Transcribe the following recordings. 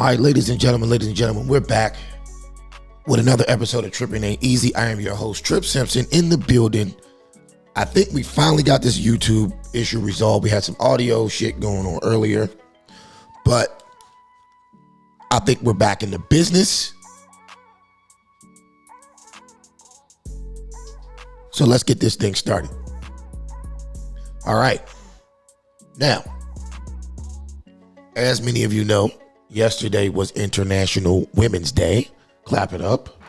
All right, ladies and gentlemen, we're back with another episode of Tripping Ain't Easy. I am your host, Trip Simpson, in the building. I think we finally got this YouTube issue resolved. We had some audio shit going on earlier, but I think we're back in the business. So let's get this thing started. All right. Now, as many of you know, yesterday was International Women's Day. Clap it up.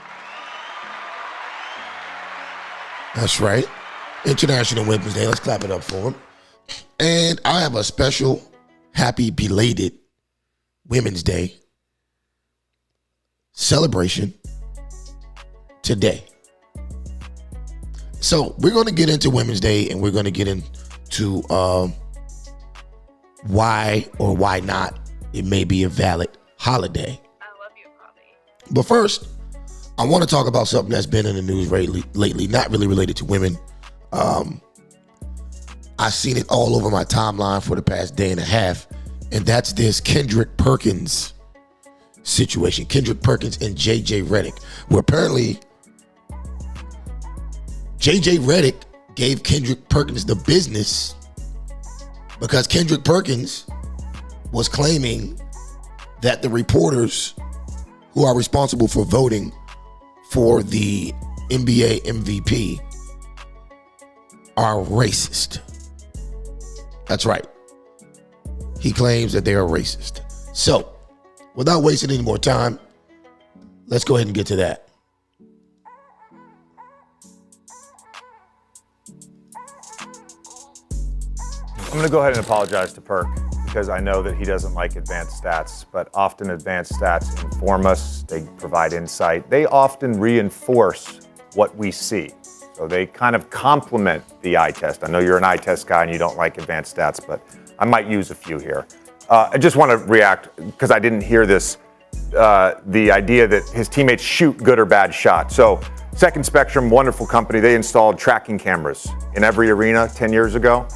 That's right. International Women's Day. Let's clap it up for them. And I have a special happy belated Women's Day celebration today. So we're going to get into Women's Day, and we're going to get into why or why not it may be a valid holiday. I love you, Bobby. But first, I want to talk about something that's been in the news lately, not really related to women. I've seen it all over my timeline for the past day and a half, and that's this Kendrick Perkins situation. Kendrick Perkins and JJ Redick, where apparently JJ Redick gave Kendrick Perkins the business because Kendrick Perkins was claiming that the reporters who are responsible for voting for the NBA MVP are racist. That's right. He claims that they are racist. So, without wasting any more time, let's go ahead and get to that. I'm going to go ahead and apologize to Perk because I know that he doesn't like advanced stats, but often advanced stats inform us, they provide insight. They often reinforce what we see. So they kind of complement the eye test. I know you're an eye test guy and you don't like advanced stats, but I might use a few here. I just want to react because I didn't hear this, the idea that his teammates shoot good or bad shots. So Second Spectrum, wonderful company, they installed tracking cameras in every arena 10 years ago.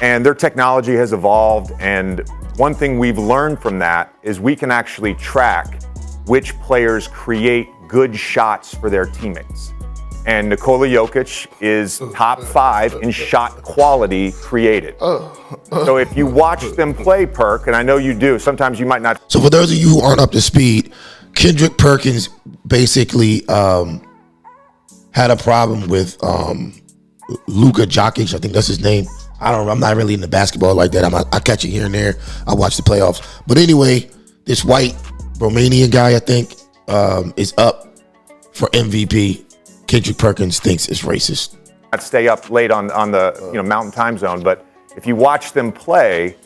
And their technology has evolved, and one thing we've learned from that is we can actually track which players create good shots for their teammates. And Nikola Jokic is top 5 in shot quality created. So if you watch them play, Perk, and I know you do, sometimes you might not. So for those of you who aren't up to speed, Kendrick Perkins basically had a problem with Luka Jokic, I think that's his name. I'm not really into basketball like that. I catch it here and there. I watch the playoffs. But anyway, this white Romanian guy, I think, is up for MVP. Kendrick Perkins thinks it's racist. Not stay up late on the Mountain Time Zone, but if you watch them play,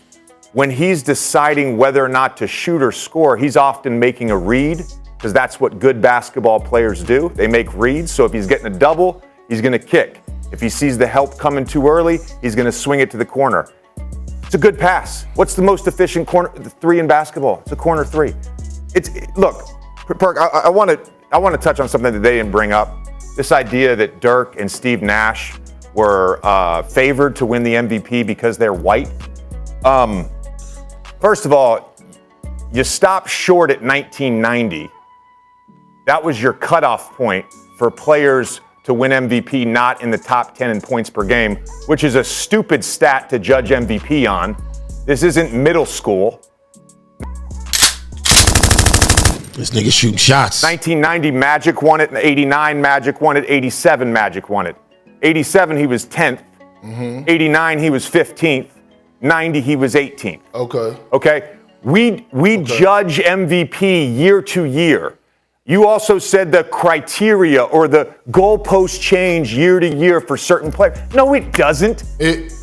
when he's deciding whether or not to shoot or score, he's often making a read because that's what good basketball players do. They make reads. So if he's getting a double, he's going to kick. If he sees the help coming too early, he's going to swing it to the corner. It's a good pass. What's the most efficient corner three in basketball? It's a corner three. Look, Perk, I want to touch on something that they didn't bring up. This idea that Dirk and Steve Nash were favored to win the MVP because they're white. First of all, you stopped short at 1990. That was your cutoff point for players to win MVP not in the top 10 in points per game, which is a stupid stat to judge MVP on. This isn't middle school. This nigga shooting shots. 1990, Magic won it. 89, Magic won it. 87, Magic won it. 87, he was 10th. 89, he was 15th. 90, he was 18th. Okay? We judge MVP year to year. You also said the criteria or the goalposts change year to year for certain players. No, it doesn't.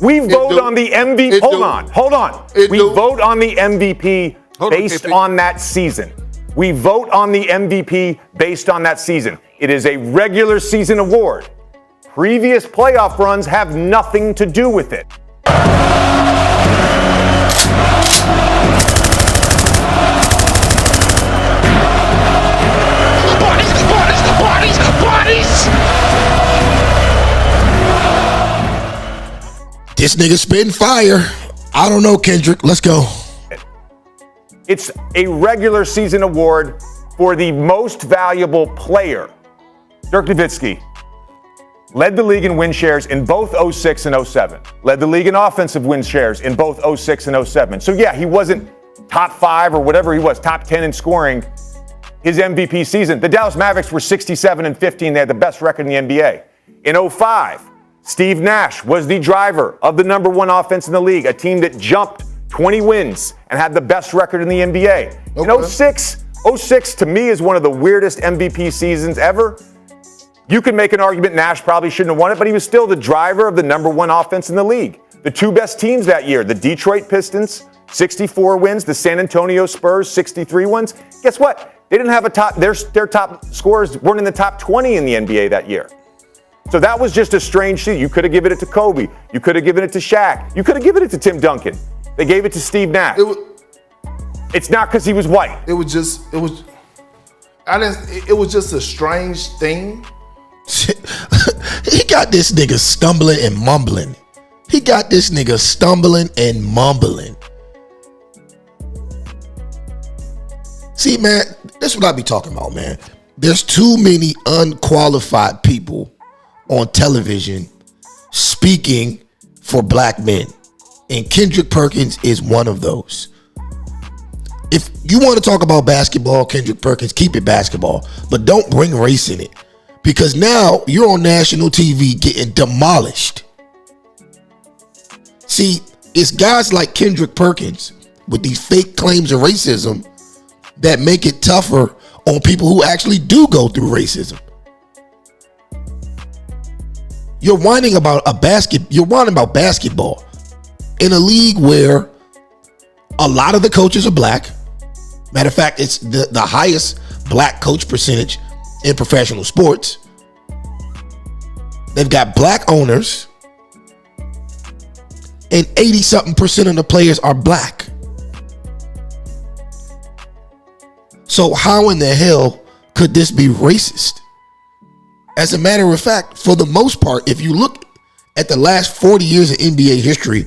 We vote on the MVP. Hold on. We vote on the MVP based on that season. We vote on the MVP based on that season. It is a regular season award. Previous playoff runs have nothing to do with it. This nigga spitting fire. I don't know, Kendrick. Let's go. It's a regular season award for the most valuable player. Dirk Nowitzki led the league in win shares in both 06 and 07. Led the league in offensive win shares in both 06 and 07. So yeah, he wasn't top 5 or whatever he was, top 10 in scoring his MVP season. The Dallas Mavericks were 67 and 15. They had the best record in the NBA. In 05, Steve Nash was the driver of the number 1 offense in the league, a team that jumped 20 wins and had the best record in the NBA. Okay. In 06 to me is one of the weirdest MVP seasons ever. You could make an argument Nash probably shouldn't have won it, but he was still the driver of the number 1 offense in the league. The 2 best teams that year, the Detroit Pistons, 64 wins, the San Antonio Spurs, 63 wins. Guess what? They didn't have a top, their top scorers weren't in the top 20 in the NBA that year. So that was just a strange thing. You could have given it to Kobe. You could have given it to Shaq. You could have given it to Tim Duncan. They gave it to Steve Nash. It's not because he was white. It was just a strange thing. He got this nigga stumbling and mumbling. See, man, that's what I be talking about, man. There's too many unqualified people on television speaking for black men. And Kendrick Perkins is one of those. If you want to talk about basketball, Kendrick Perkins, keep it basketball. But don't bring race in it. Because now you're on national TV getting demolished. See, it's guys like Kendrick Perkins with these fake claims of racism that make it tougher on people who actually do go through racism. You're whining about basketball in a league where a lot of the coaches are black. Matter of fact, it's the highest black coach percentage in professional sports. They've got black owners, and 80-something% of the players are black. So how in the hell could this be racist? As a matter of fact, for the most part, if you look at the last 40 years of NBA history,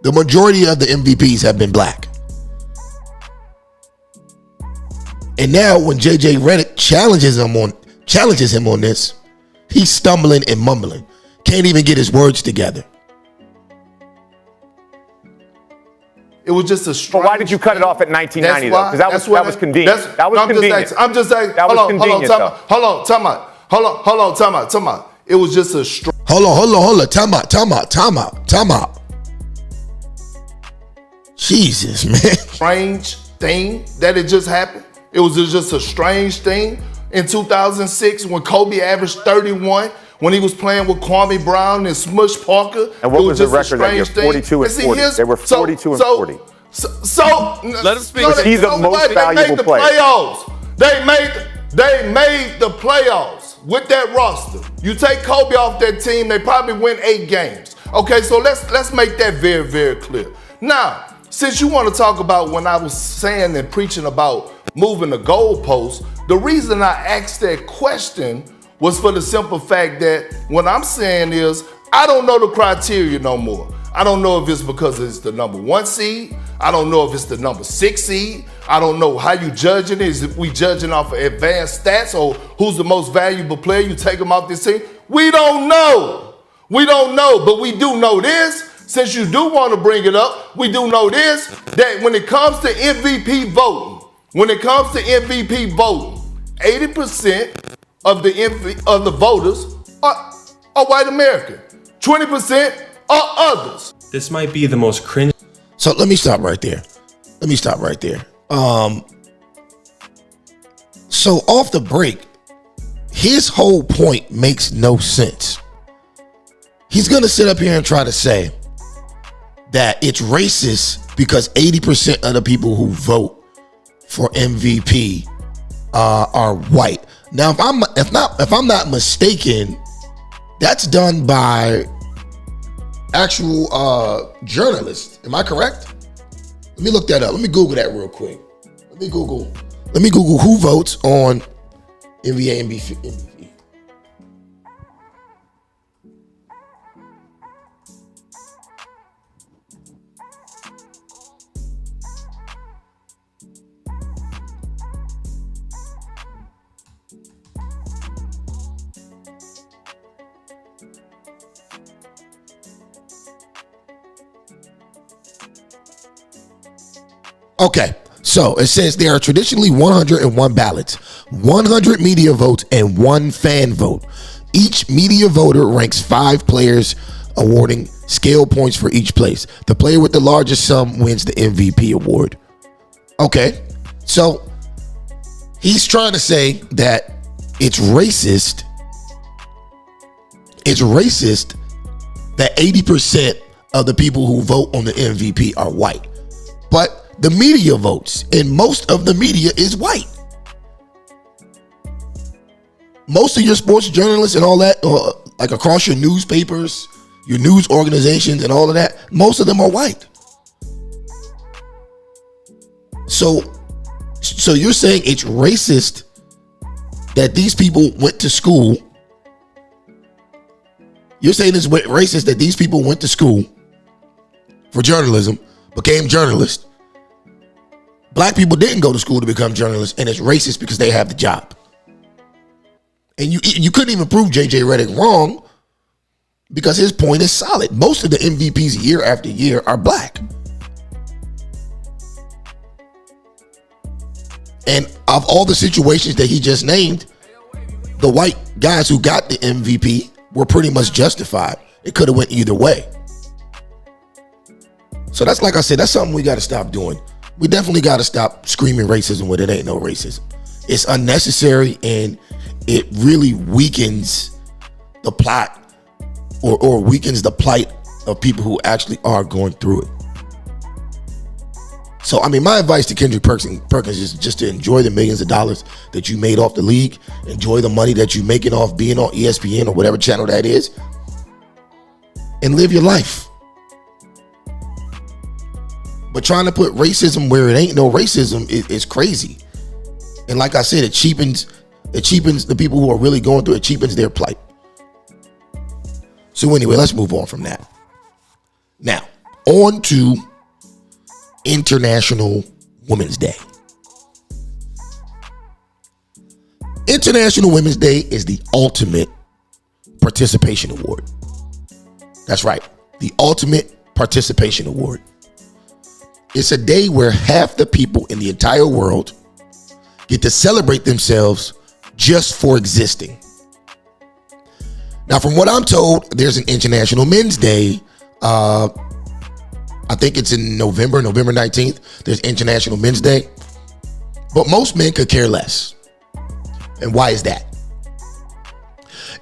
the majority of the MVPs have been black. And now when JJ Redick challenges him on this, he's stumbling and mumbling. Can't even get his words together. It was just a strange. But why did you cut it off at 1990 though? Because that was convenient. That was convenient. I'm just saying. Hold on, time out. It was just a strange. Hold on. Time out. Jesus, man. Strange thing that it just happened. It was just a strange thing. In 2006, when Kobe averaged 31, when he was playing with Kwame Brown and Smush Parker. And what was the record that year? 42 and 40. They were 42 and 40. So let him speak. He's the most valuable player. They made the playoffs with that roster. You take Kobe off that team, they probably win 8 games. Okay, so let's make that very, very clear. Now, since you want to talk about when I was saying and preaching about moving the goalposts, the reason I asked that question was for the simple fact that what I'm saying is I don't know the criteria no more. I don't know if it's because it's the number 1 seed. I don't know if it's the number 6 seed. I don't know how you judging it. Is if we judging off of advanced stats or who's the most valuable player? You take them off this team. We don't know. But we do know this. Since you do want to bring it up, we do know this, that when it comes to MVP voting, 80% of the voters are white American. 20% are others. This might be the most cringe. So let me stop right there. So off the break, his whole point makes no sense. He's going to sit up here and try to say that it's racist because 80% of the people who vote for MVP are white. Now, if I'm not mistaken, that's done by actual journalists. Am I correct? Let me look that up. Let me Google that real quick. Let me Google who votes on NBA MVP. Okay, so it says there are traditionally 101 ballots, 100 media votes, and 1 fan vote. Each media voter ranks 5 players, awarding scale points for each place. The player with the largest sum wins the MVP award. Okay, so he's trying to say that it's racist. It's racist that 80% of the people who vote on the MVP are white. But the media votes, and most of the media is white. Most of your sports journalists and all that, like across your newspapers, your news organizations and all of that, most of them are white. So you're saying it's racist that these people went to school. You're saying it's racist that these people went to school for journalism, became journalists. Black people didn't go to school to become journalists, and it's racist because they have the job. And you couldn't even prove JJ Redick wrong because his point is solid. Most of the MVPs year after year are black. And of all the situations that he just named, the white guys who got the MVP were pretty much justified. It could have went either way. So that's, like I said, that's something we got to stop doing. We definitely got to stop screaming racism when it ain't no racism. It's unnecessary, and it really weakens the plot or weakens the plight of people who actually are going through it. So, I mean, my advice to Kendrick Perkins is just to enjoy the millions of dollars that you made off the league. Enjoy the money that you're making off being on ESPN or whatever channel that is, and live your life. But trying to put racism where it ain't no racism is crazy. And like I said, it cheapens the people who are really going through it, cheapens their plight. So anyway, let's move on from that. Now, on to International Women's Day. International Women's Day is the ultimate participation award. That's right, the ultimate participation award. It's a day where half the people in the entire world get to celebrate themselves just for existing. Now, from what I'm told, there's an International Men's Day. I think it's in November 19th. There's International Men's Day. But most men could care less. And why is that?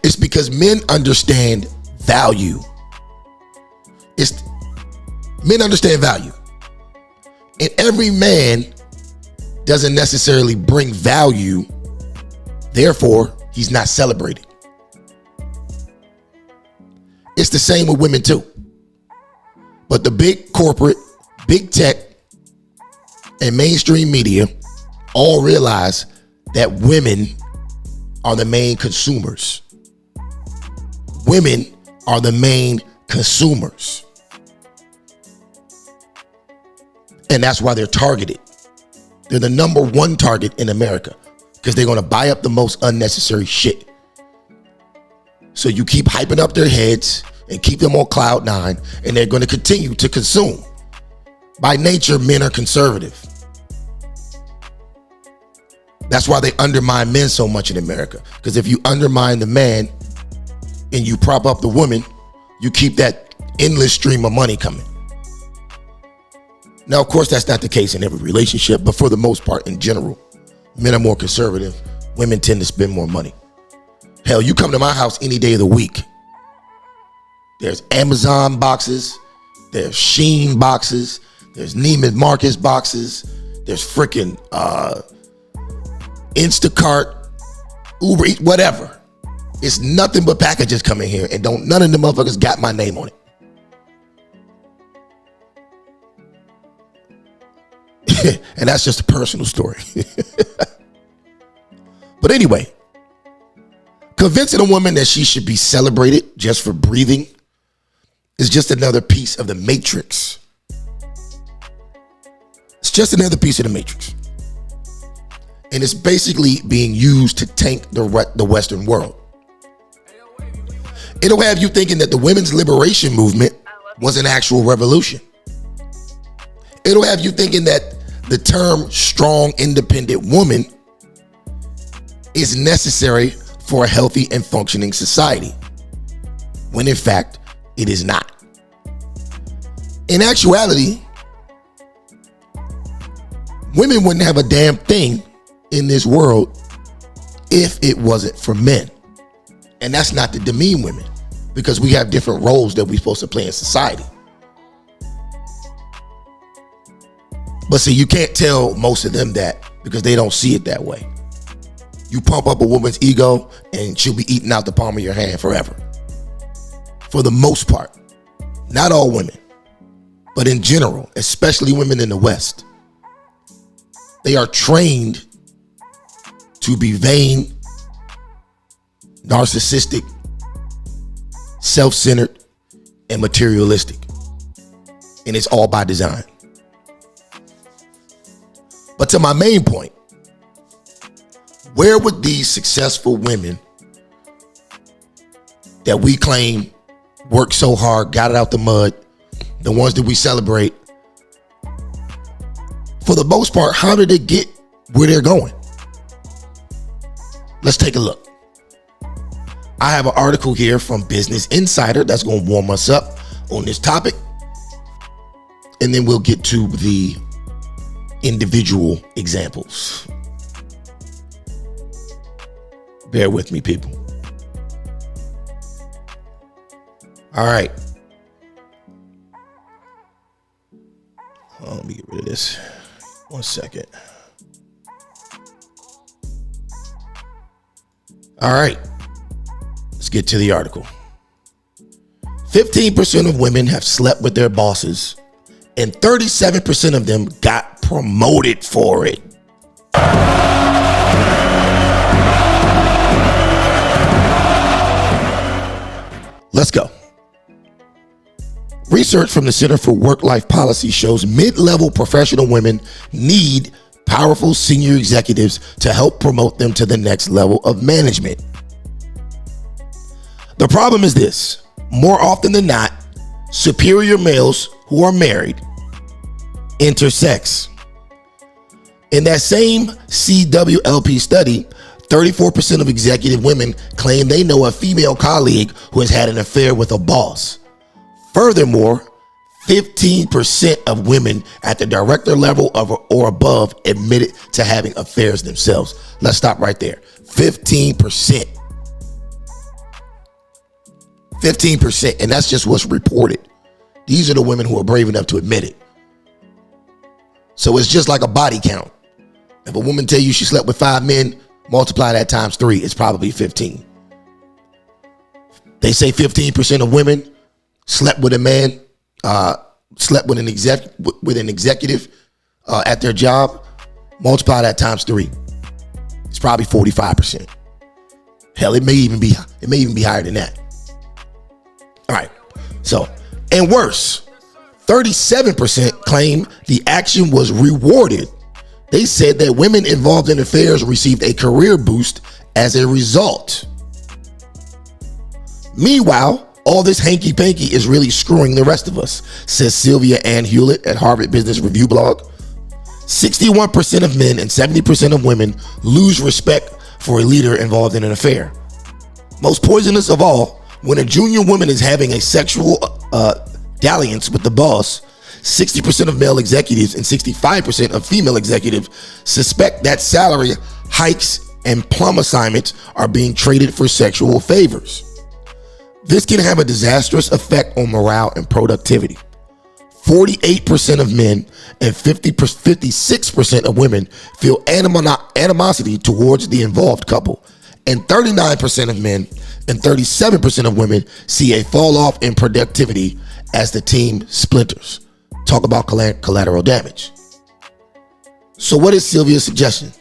It's because men understand value. Men understand value. And every man doesn't necessarily bring value. Therefore, he's not celebrated. It's the same with women too. But the big corporate, big tech, and mainstream media all realize that women are the main consumers. Women are the main consumers. And that's why they're targeted. They're the number one target in America because they're going to buy up the most unnecessary shit. So you keep hyping up their heads and keep them on cloud nine, and they're going to continue to consume. By nature, men are conservative. That's why they undermine men so much in America. Because if you undermine the man and you prop up the woman, you keep that endless stream of money coming. Now, of course, that's not the case in every relationship, but for the most part, in general, men are more conservative. Women tend to spend more money. Hell, you come to my house any day of the week. There's Amazon boxes. There's Shein boxes. There's Neiman Marcus boxes. There's freaking Instacart, Uber Eats, whatever. It's nothing but packages coming here, and none of the motherfuckers got my name on it. And that's just a personal story. But anyway, convincing a woman that she should be celebrated just for breathing is just another piece of the matrix. It's just another piece of the matrix. And it's basically being used to tank the Western world. It'll have you thinking that the women's liberation movement was an actual revolution. It'll have you thinking that the term strong, independent woman is necessary for a healthy and functioning society, when in fact, it is not. In actuality, women wouldn't have a damn thing in this world if it wasn't for men. And that's not to demean women, because we have different roles that we're supposed to play in society. But see, you can't tell most of them that because they don't see it that way. You pump up a woman's ego and she'll be eating out the palm of your hand forever. For the most part. Not all women, but in general, especially women in the West. They are trained to be vain, narcissistic, self-centered, and materialistic. And it's all by design. But to my main point, where would these successful women that we claim worked so hard, got it out the mud, the ones that we celebrate, for the most part, how did they get where they're going? Let's take a look. I have an article here from Business Insider that's going to warm us up on this topic. And then we'll get to the individual examples. Bear with me, people. All right. Let me get rid of this. 1 second. All right. Let's get to the article. 15% of women have slept with their bosses, and 37% of them got promoted for it. Let's go. Research from the Center for Work-Life Policy shows mid-level professional women need powerful senior executives to help promote them to the next level of management. The problem is this: more often than not, superior males who are married intersex. In that same CWLP study, 34% of executive women claim they know a female colleague who has had an affair with a boss. Furthermore, 15% of women at the director level or above admitted to having affairs themselves. Let's stop right there. 15%. 15%. And that's just what's reported. These are the women who are brave enough to admit it. So it's just like a body count. If a woman tell you she slept with 5 men, multiply that times 3, it's probably 15. They say 15% of women slept with a man, slept with an executive at their job. Multiply that times 3. It's probably 45%. Hell, it may even be higher than that. All right. So, and worse, 37% claim the action was rewarded. They said that women involved in affairs received a career boost as a result. Meanwhile, all this hanky-panky is really screwing the rest of us, says Sylvia Ann Hewlett at Harvard Business Review blog. 61% of men and 70% of women lose respect for a leader involved in an affair. Most poisonous of all, when a junior woman is having a sexual dalliance with the boss, 60% of male executives and 65% of female executives suspect that salary hikes and plum assignments are being traded for sexual favors. This can have a disastrous effect on morale and productivity. 48% of men and 56% of women feel animosity towards the involved couple, and 39% of men and 37% of women see a fall off in productivity as the team splinters. Talk about collateral damage. So what is Sylvia's suggestion?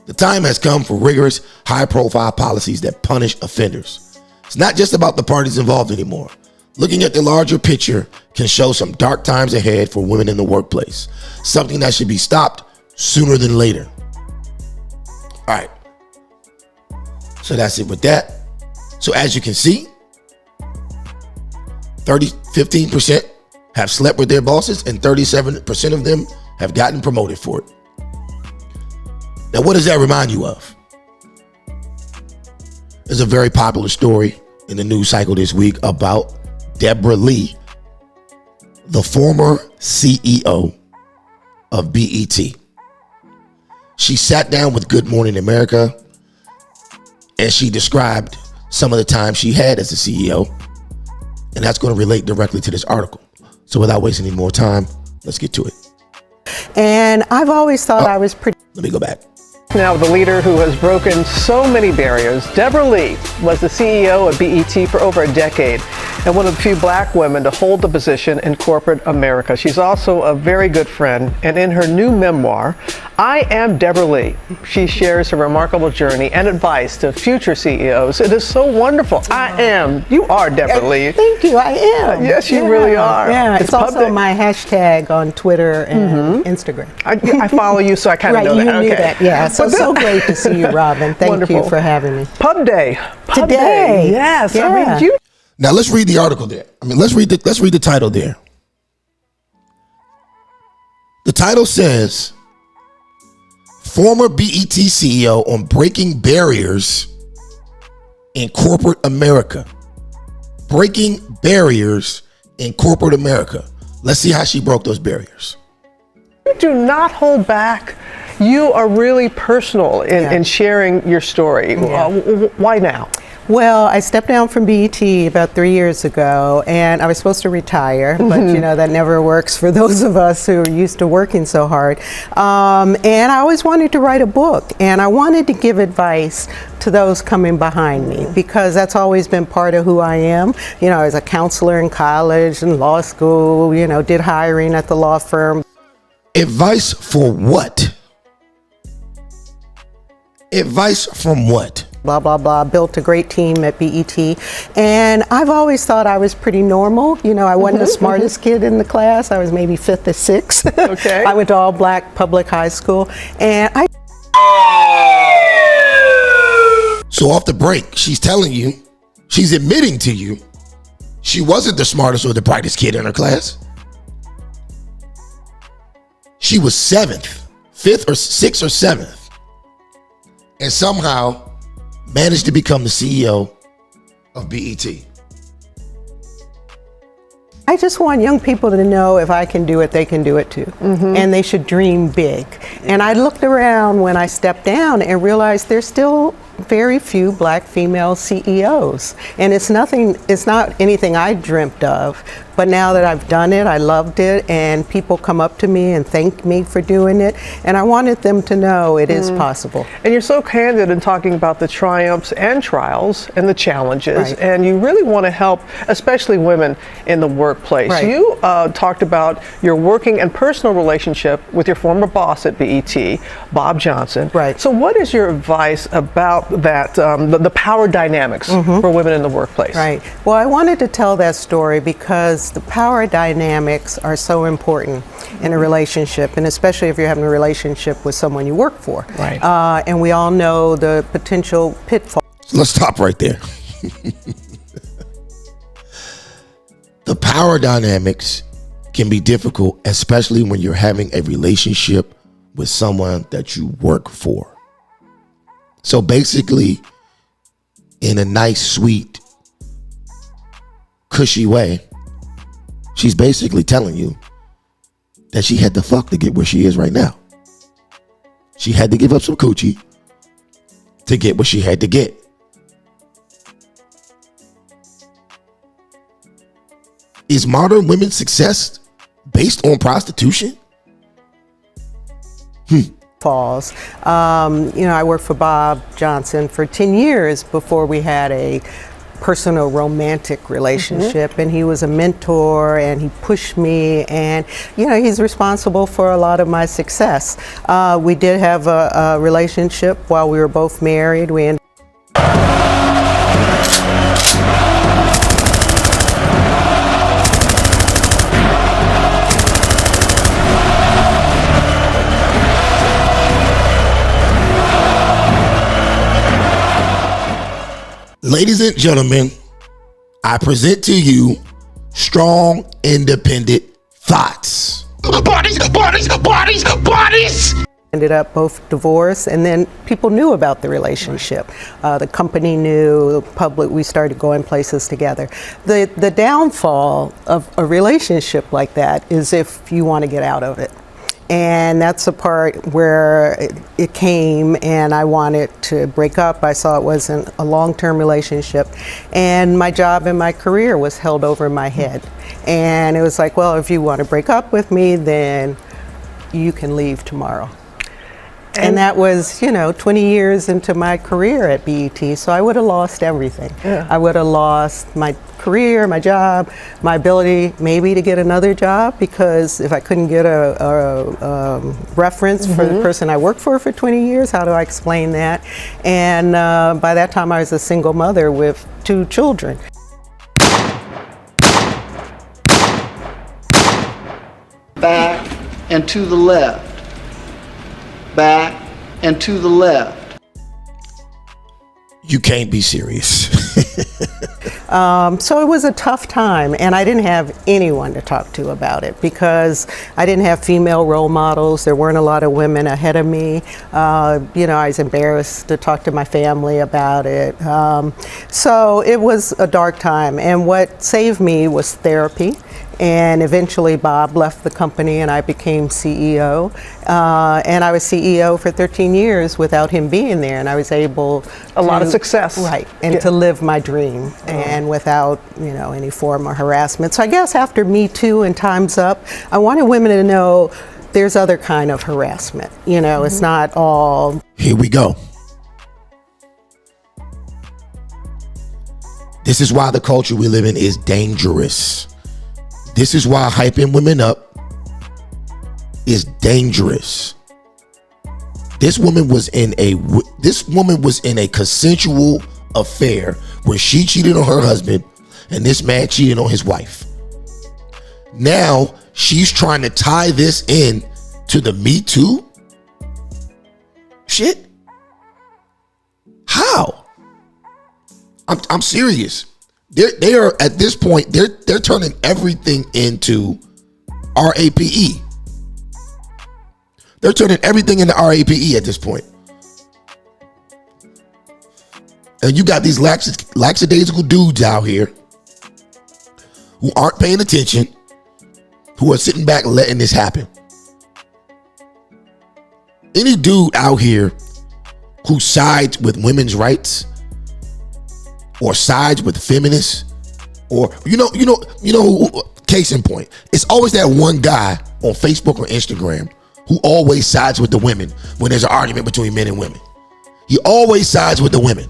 The time has come for rigorous, high-profile policies that punish offenders. It's not just about the parties involved anymore. Looking at the larger picture can show some dark times ahead for women in the workplace, something that should be stopped sooner than later. All right. So that's it with that. So as you can see, 15% have slept with their bosses, and 37% of them have gotten promoted for it. Now, what does that remind you of? There's a very popular story in the news cycle this week about Debra Lee, the former CEO of BET. She sat down with Good Morning America and she described some of the time she had as a CEO. And that's going to relate directly to this article. So without wasting any more time, let's get to it. And I've always thought I was pretty. Let me go back. Now, the leader who has broken so many barriers, Debra Lee, was the CEO of BET for over a decade and one of the few black women to hold the position in corporate America. She's also a very good friend, and in her new memoir, I Am Debra Lee, she shares her remarkable journey and advice to future CEOs. It is so wonderful. You are Debra Lee. Thank you, I am. Yes, you really are. Yeah, it's also public. my hashtag on Twitter and Instagram. I follow you, so I kind of Right, know you that. knew that, yeah. So great to see you, Robin. Thank Wonderful. you for having me. Pub Day. Pub Today. Day. Yes. Yeah. I mean, Now let's read the article there. Let's read the title there. The title says, former BET CEO on breaking barriers in corporate America. Breaking barriers in corporate America. Let's see how she broke those barriers. You do not hold back. You are really personal in sharing your story. Yeah. Why now? Well, I stepped down from BET about 3 years ago, and I was supposed to retire, but that never works for those of us who are used to working so hard. And I always wanted to write a book, and I wanted to give advice to those coming behind me, because that's always been part of who I am. I was a counselor in college and law school, did hiring at the law firm. Advice for what? Advice from what? Blah, blah, blah, built a great team at BET. And I've always thought I was pretty normal. I wasn't the smartest kid in the class. I was maybe fifth or sixth. Okay. I went to all black public high school. And So off the break, she's telling you, she's admitting to you, she wasn't the smartest or the brightest kid in her class. She was fifth or sixth or seventh. And somehow managed to become the CEO of BET. I just want young people to know if I can do it, they can do it too. And they should dream big. And I looked around when I stepped down and realized there's still very few black female CEOs. And it's not anything I dreamt of. But now that I've done it, I loved it, and people come up to me and thank me for doing it. And I wanted them to know it is possible. And you're so candid in talking about the triumphs and trials and the challenges. Right. And you really want to help, especially women in the workplace. Right. You talked about your working and personal relationship with your former boss at BET, Bob Johnson. Right. So what is your advice about that, the power dynamics for women in the workplace? Right. Well, I wanted to tell that story because the power dynamics are so important in a relationship, and especially if you're having a relationship with someone you work for. Right. And we all know the potential pitfalls. Let's stop right there. The power dynamics can be difficult, especially when you're having a relationship with someone that you work for. So basically, in a nice, sweet, cushy way, she's basically telling you that she had to fuck to get where she is right now. She had to give up some coochie to get what she had to get. Is modern women's success based on prostitution? Falls. I worked for Bob Johnson for 10 years before we had a personal romantic relationship, and he was a mentor and he pushed me, and he's responsible for a lot of my success. We did have a relationship while we were both married. We ended Ladies and gentlemen, I present to you strong, independent thoughts. Bodies. Ended up both divorced, and then people knew about the relationship. The company knew, public, we started going places together. The downfall of a relationship like that is if you want to get out of it. And that's the part where it came, and I wanted to break up. I saw it wasn't a long-term relationship, and my job and my career was held over my head. And it was like, well, if you want to break up with me, then you can leave tomorrow. And that was, 20 years into my career at BET, so I would have lost everything. Yeah. I would have lost my career, my job, my ability maybe to get another job, because if I couldn't get a reference for the person I worked for 20 years, how do I explain that? And by that time I was a single mother with 2 children. Back and to the left. Back and to the left. You can't be serious. So it was a tough time, and I didn't have anyone to talk to about it because I didn't have female role models. There weren't a lot of women ahead of me. I was embarrassed to talk to my family about it. So it was a dark time, and what saved me was therapy. And eventually Bob left the company and I became CEO. And I was CEO for 13 years without him being there. And I was able A lot of success. Right, and to live my dream and without, any form of harassment. So I guess after Me Too and Time's Up, I wanted women to know there's other kind of harassment. It's not all. Here we go. This is why the culture we live in is dangerous. This is why hyping women up is dangerous. This woman was in a consensual affair where she cheated on her husband and this man cheated on his wife. Now she's trying to tie this in to the Me Too shit. How? I'm serious. They are at this point. They're turning everything into RAPE. They're turning everything into RAPE at this point. And you got these lackadaisical dudes out here who aren't paying attention, who are sitting back letting this happen. Any dude out here who sides with women's rights or sides with feminists, or case in point, it's always that one guy on Facebook or Instagram who always sides with the women when there's an argument between men and women. He always sides with the women.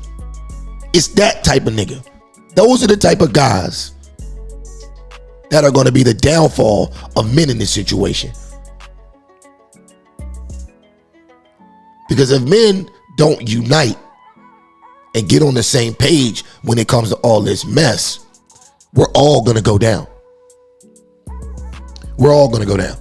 It's that type of nigga. Those are the type of guys that are going to be the downfall of men in this situation. Because if men don't unite and get on the same page when it comes to all this mess, we're all going to go down. We're all going to go down.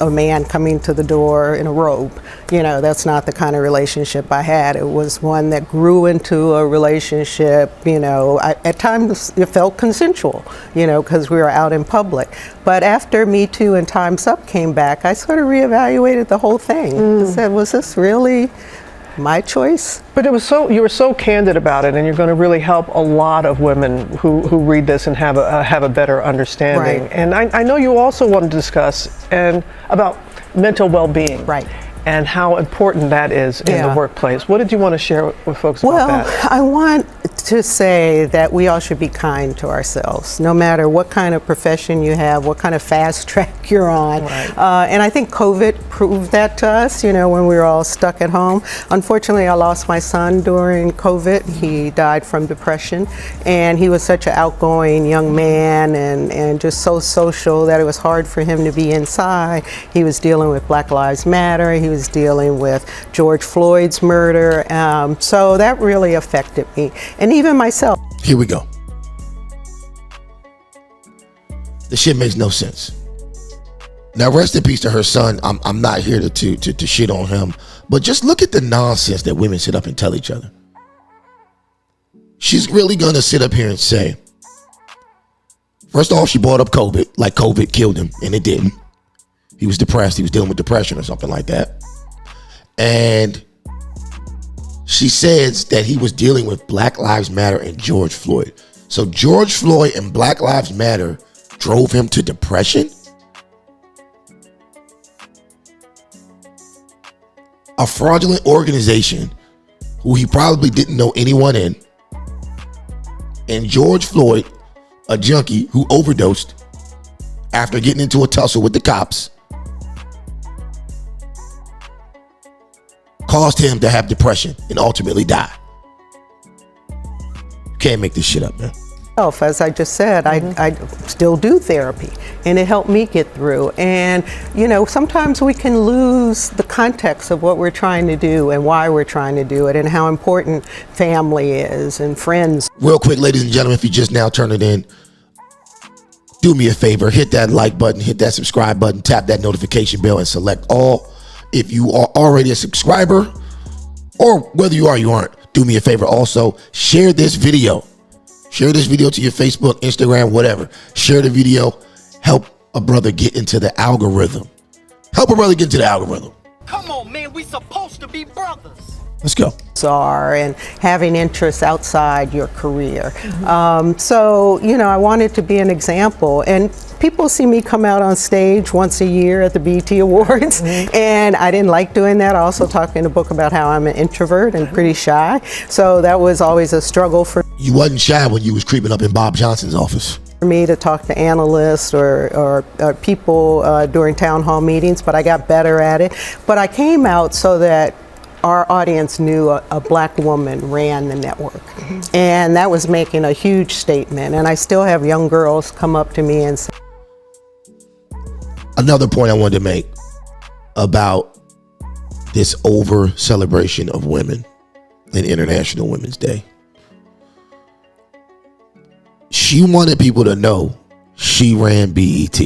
A man coming to the door in a robe, that's not the kind of relationship I had. It was one that grew into a relationship, at times it felt consensual, because we were out in public. But after Me Too and Time's Up came back, I sort of reevaluated the whole thing. I said, was this really my choice? But you were so candid about it, and you're going to really help a lot of women who read this and have a better understanding. Right. And I know you also want to discuss about mental well-being. Right. And how important that is in the workplace. What did you want to share with folks about that? Well, I want to say that we all should be kind to ourselves, no matter what kind of profession you have, what kind of fast track you're on. Right. And I think COVID proved that to us, when we were all stuck at home. Unfortunately, I lost my son during COVID. He died from depression, and he was such an outgoing young man and just so social that it was hard for him to be inside. He was dealing with Black Lives Matter. He was dealing with George Floyd's murder. So that really affected me, and even myself. Here we go. The shit makes no sense. Now, rest in peace to her son. I'm not here to shit on him, but just look at the nonsense that women sit up and tell each other. She's really gonna sit up here and say, First off, she brought up COVID, like COVID killed him, and it didn't. He was depressed. He was dealing with depression or something like that. And she says that he was dealing with Black Lives Matter and George Floyd. So George Floyd and Black Lives Matter drove him to depression? A fraudulent organization who he probably didn't know anyone in, and George Floyd, a junkie who overdosed after getting into a tussle with the cops, caused him to have depression and ultimately die. You can't make this shit up, man. As I just said, I still do therapy, and it helped me get through. And, sometimes we can lose the context of what we're trying to do and why we're trying to do it and how important family is and friends. Real quick, ladies and gentlemen, if you just now turned it in, do me a favor, hit that like button, hit that subscribe button, tap that notification bell, and select all. If you are already a subscriber, or whether you are or you aren't, do me a favor also, share this video. Share this video to your Facebook, Instagram, whatever. Share the video. Help a brother get into the algorithm. Help a brother get into the algorithm. Come on, man, we supposed to be brothers. Let's go. And having interests outside your career. I wanted to be an example. And people see me come out on stage once a year at the BET Awards. And I didn't like doing that. I also talk in a book about how I'm an introvert and pretty shy. So that was always a struggle for You wasn't shy when you was creeping up in Bob Johnson's office. me to talk to analysts or people during town hall meetings, but I got better at it. But I came out so that our audience knew a black woman ran the network. And that was making a huge statement. And I still have young girls come up to me and say, another point I wanted to make about this over celebration of women in International Women's Day. She wanted people to know she ran BET.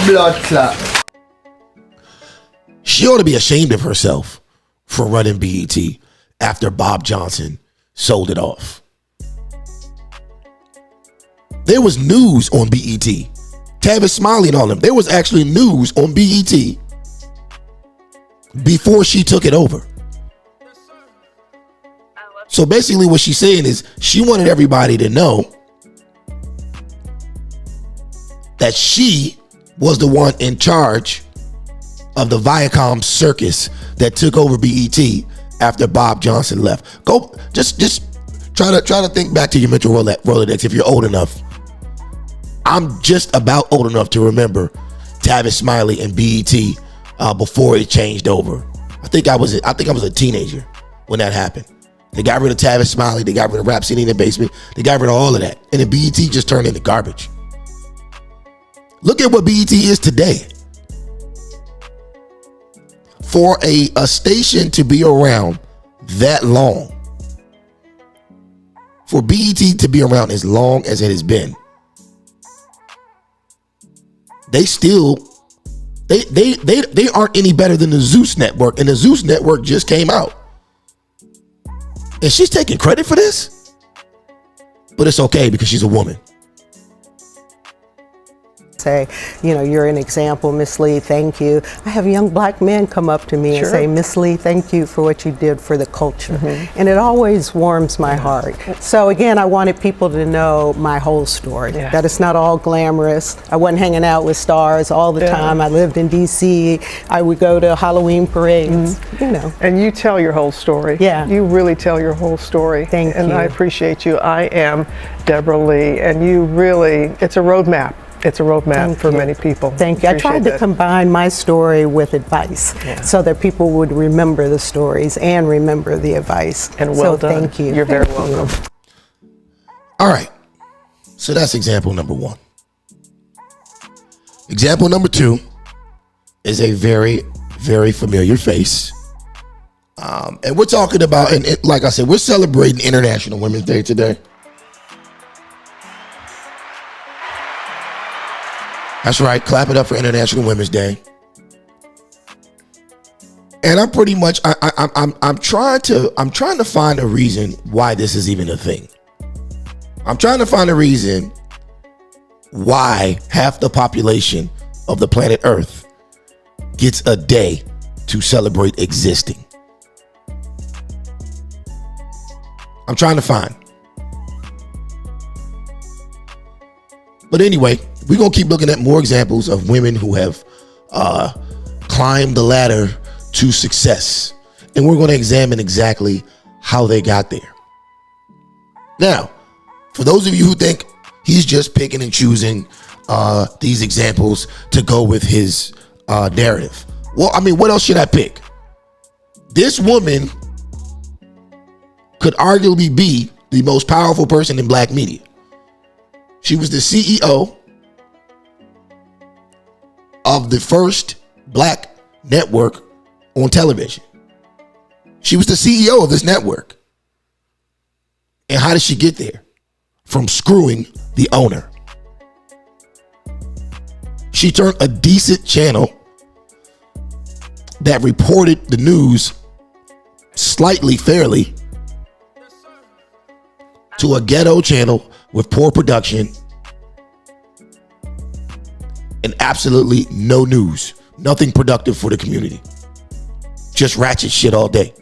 Blood clot. She ought to be ashamed of herself for running BET after Bob Johnson sold it off. There was news on BET. Tavis Smiley and all them. There was actually news on BET before she took it over. So basically what she's saying is she wanted everybody to know that she was the one in charge of the Viacom circus that took over BET after Bob Johnson left. Go just try to think back to your mental Rolodex if you're old enough. I'm just about old enough to remember Tavis Smiley and BET before it changed over. I think I was a teenager when that happened. They got rid of Tavis Smiley, they got rid of Rap City in the Basement, they got rid of all of that. And then BET just turned into garbage. Look at what BET is today. For a station to be around that long, for BET to be around as long as it has been, they aren't any better than the Zeus Network, and the Zeus Network just came out. And she's taking credit for this? But it's okay because she's a woman. say, you're an example, Miss Lee, thank you. I have young black men come up to me and say, Miss Lee, thank you for what you did for the culture. And it always warms my heart. So again, I wanted people to know my whole story, that it's not all glamorous. I wasn't hanging out with stars all the time. I lived in DC. I would go to Halloween parades, And you tell your whole story. Yeah. You really tell your whole story. Thank you. And I appreciate you. I am Debra Lee, and you really, it's a roadmap. It's a roadmap for many people. Thank you. I tried to combine my story with advice so that people would remember the stories and remember the advice. And well done. Thank you. You're very welcome. All right. So that's example number one. Example number two is a very, very familiar face. And we're talking about, and like I said, we're celebrating International Women's Day today. That's right. Clap it up for International Women's Day. And I'm pretty much I'm trying to find a reason why this is even a thing. I'm trying to find a reason why half the population of the planet Earth gets a day to celebrate existing. I'm trying to find. But anyway, we're going to keep looking at more examples of women who have climbed the ladder to success. And we're going to examine exactly how they got there. Now, for those of you who think he's just picking and choosing these examples to go with his narrative. Well, I mean, what else should I pick? This woman could arguably be the most powerful person in black media. She was the CEO of the first black network on television. She was the CEO of this network. And how did she get there? From screwing the owner. She turned a decent channel that reported the news slightly fairly to a ghetto channel with poor production and absolutely no news. Nothing productive for the community. Just ratchet shit all day.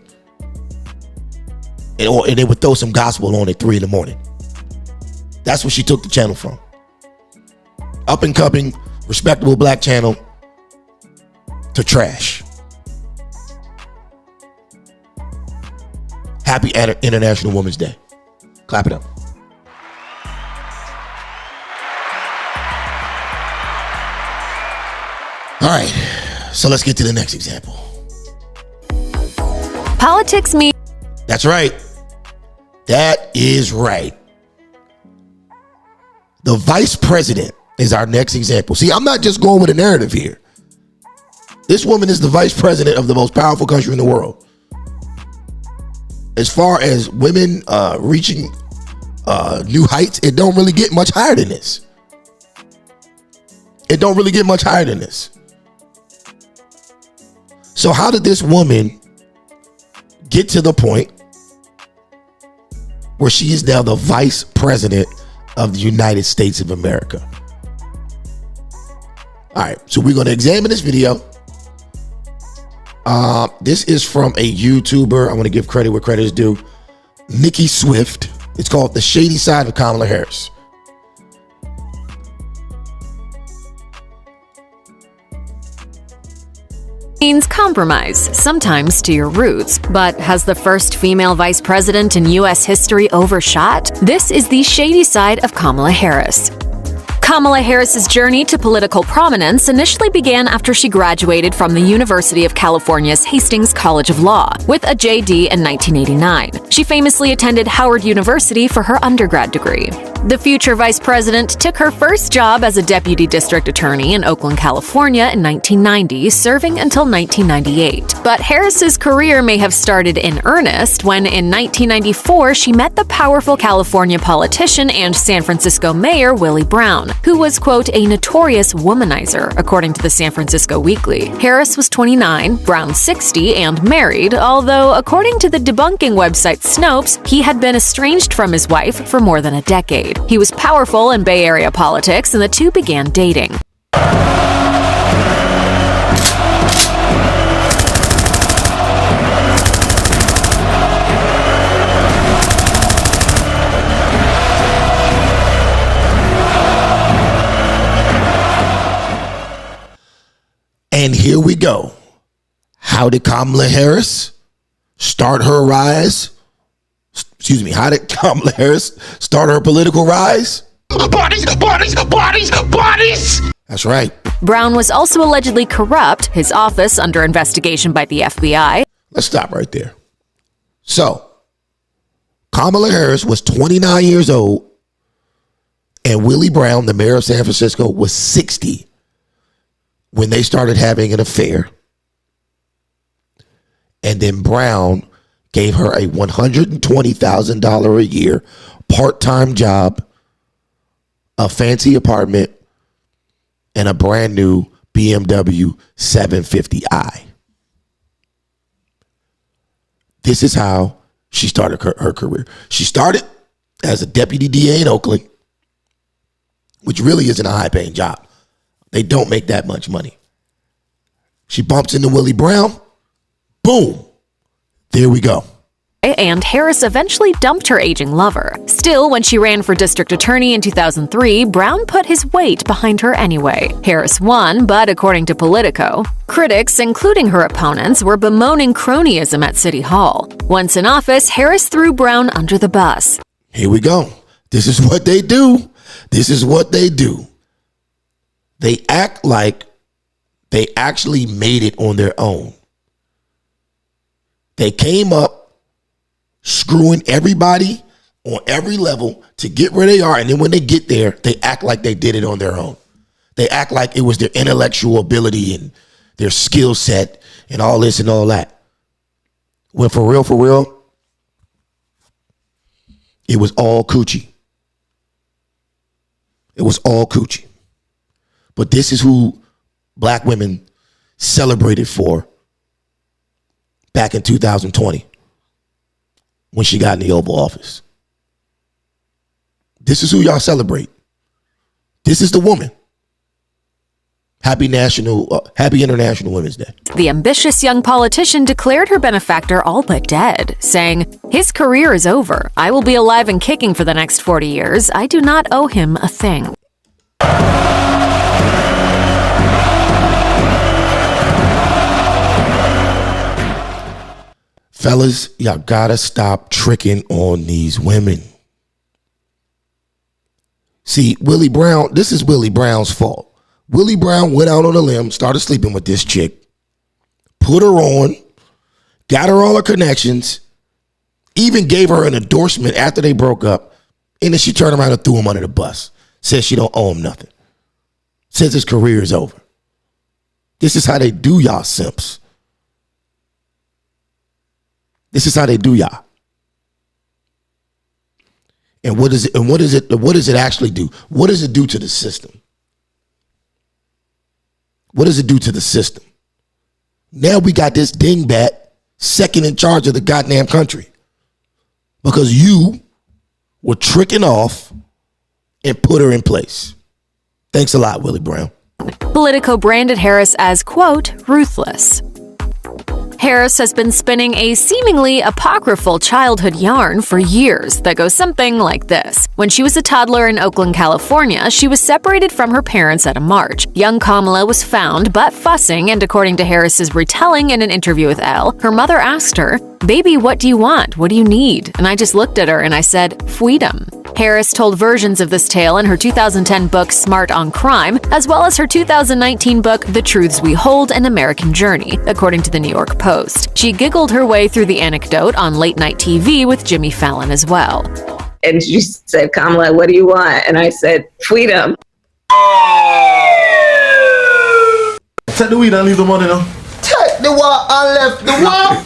And they would throw some gospel on at 3 a.m. That's what she took the channel from. Up and coming, respectable black channel to trash. Happy International Women's Day. Clap it up. All right, so let's get to the next example. Politics mean. That's right. That is right. The vice president is our next example. See, I'm not just going with a narrative here. This woman is the vice president of the most powerful country in the world. As far as women reaching new heights, it don't really get much higher than this. It don't really get much higher than this. So how did this woman get to the point where she is now the vice president of the United States of America? All right, so we're going to examine this video. This is from a YouTuber. I want to give credit where credit is due. Nikki Swift. It's called The Shady Side of Kamala Harris. Means compromise, sometimes to your roots, but has the first female vice president in U.S. history overshot? This is the shady side of Kamala Harris. Kamala Harris's journey to political prominence initially began after she graduated from the University of California's Hastings College of Law with a JD in 1989. She famously attended Howard University for her undergrad degree. The future vice president took her first job as a deputy district attorney in Oakland, California in 1990, serving until 1998. But Harris's career may have started in earnest when in 1994 she met the powerful California politician and San Francisco mayor Willie Brown, who was, quote, a notorious womanizer, according to the San Francisco Weekly. Harris was 29, Brown 60, and married, although according to the debunking website Snopes, he had been estranged from his wife for more than a decade. He was powerful in Bay Area politics, and the two began dating. And here we go. How did Kamala Harris start her rise? Excuse me, how did Kamala Harris start her political rise? Bodies! That's right. Brown was also allegedly corrupt, his office under investigation by the FBI. Let's stop right there. So, Kamala Harris was 29 years old, and Willie Brown, the mayor of San Francisco, was 60 when they started having an affair. And then Brown gave her a $120,000 a year part-time job, a fancy apartment, and a brand new BMW 750i. This is how she started her career. She started as a deputy DA in Oakland. which really isn't a high-paying job. They don't make that much money. She bumps into Willie Brown. Boom. There we go. And Harris eventually dumped her aging lover. Still, when she ran for district attorney in 2003, Brown put his weight behind her anyway. Harris won, but according to Politico, critics, including her opponents, were bemoaning cronyism at City Hall. Once in office, Harris threw Brown under the bus. Here we go. This is what they do. This is what they do. They act like they actually made it on their own. They came up screwing everybody on every level to get where they are. And then when they get there, they act like they did it on their own. They act like it was their intellectual ability and their skill set and all this and all that. When for real, it was all coochie. It was all coochie. But this is who black women celebrated for back in 2020 when she got in the Oval Office. This is who y'all celebrate. This is the woman. Happy International Women's Day. The ambitious young politician declared her benefactor all but dead, saying, "His career is over. I will be alive and kicking for the next 40 years. I do not owe him a thing." Fellas, y'all gotta stop tricking on these women. See, Willie Brown, this is Willie Brown's fault. Willie Brown went out on a limb, started sleeping with this chick, put her on, got her all her connections, even gave her an endorsement after they broke up, and then she turned around and threw him under the bus. Says she don't owe him nothing. Says his career is over. This is how they do y'all simps. This is how they do y'all. And what does it actually do? What does it do to the system? What does it do to the system? Now we got this dingbat second in charge of the goddamn country because you were tricking off and put her in place. Thanks a lot, Willie Brown. Politico branded Harris as, quote, ruthless. Harris has been spinning a seemingly apocryphal childhood yarn for years that goes something like this. When she was a toddler in Oakland, California, she was separated from her parents at a march. Young Kamala was found, but fussing, and according to Harris's retelling in an interview with Elle, her mother asked her, "Baby, what do you want? What do you need?" And I just looked at her and I said, "Freedom." Harris told versions of this tale in her 2010 book Smart on Crime, as well as her 2019 book The Truths We Hold: An American Journey, according to the New York Post. She giggled her way through the anecdote on late-night TV with Jimmy Fallon as well. And she said, "Kamala, what do you want?" And I said, "Freedom." Take the weed and leave the money now. Take the what and left the what?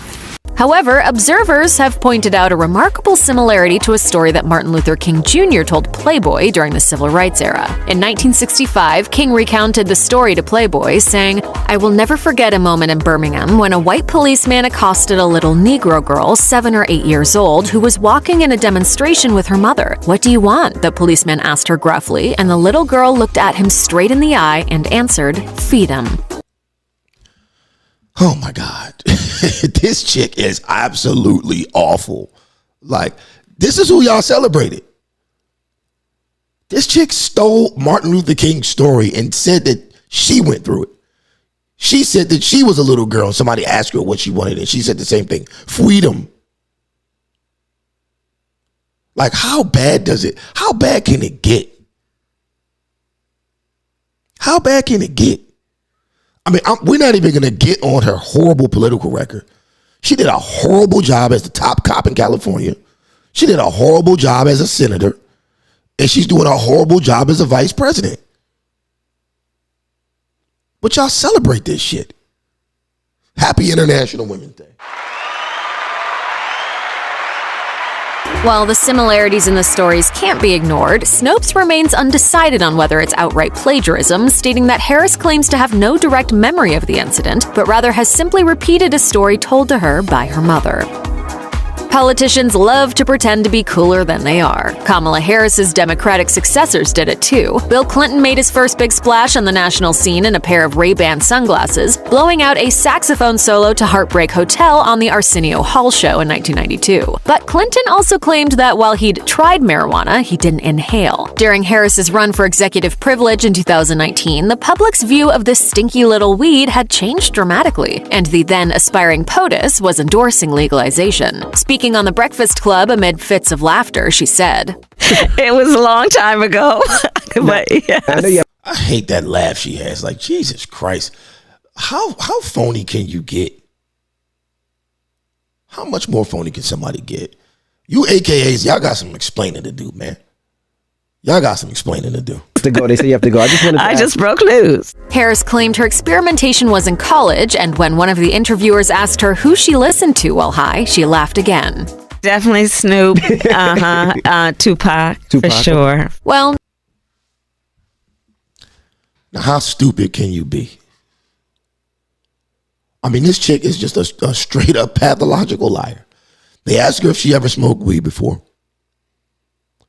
However, observers have pointed out a remarkable similarity to a story that Martin Luther King Jr. told Playboy during the Civil Rights era. In 1965, King recounted the story to Playboy, saying, "I will never forget a moment in Birmingham when a white policeman accosted a little Negro girl, 7 or 8 years old, who was walking in a demonstration with her mother. 'What do you want?' the policeman asked her gruffly, and the little girl looked at him straight in the eye and answered, 'Freedom.'" Oh my God. This chick is absolutely awful. Like, this is who y'all celebrated. This chick stole Martin Luther King's story and said that she went through it. She said that she was a little girl and somebody asked her what she wanted and she said the same thing. Freedom. Like, how bad can it get? How bad can it get? I mean, we're not even going to get on her horrible political record. She did a horrible job as the top cop in California. She did a horrible job as a senator. And she's doing a horrible job as a vice president. But y'all celebrate this shit. Happy International Women's Day. While the similarities in the stories can't be ignored, Snopes remains undecided on whether it's outright plagiarism, stating that Harris claims to have no direct memory of the incident, but rather has simply repeated a story told to her by her mother. Politicians love to pretend to be cooler than they are. Kamala Harris's Democratic successors did it too. Bill Clinton made his first big splash on the national scene in a pair of Ray-Ban sunglasses, blowing out a saxophone solo to Heartbreak Hotel on the Arsenio Hall show in 1992. But Clinton also claimed that while he'd tried marijuana, he didn't inhale. During Harris's run for executive privilege in 2019, the public's view of this stinky little weed had changed dramatically, and the then aspiring POTUS was endorsing legalization. Speaking on The Breakfast Club amid fits of laughter, she said, "It was a long time ago." But yes. I hate that laugh she has. Like, Jesus Christ. How phony can you get? How much more phony can somebody get? You AKAs, y'all got some explaining to do, man. Y'all got some explaining to do. To go, they say you have to go. I just broke news. Harris claimed her experimentation was in college, and when one of the interviewers asked her who she listened to while high, she laughed again. Definitely Snoop, Tupac, for sure. Well, now how stupid can you be? I mean, this chick is just a straight up pathological liar. They asked her if she ever smoked weed before.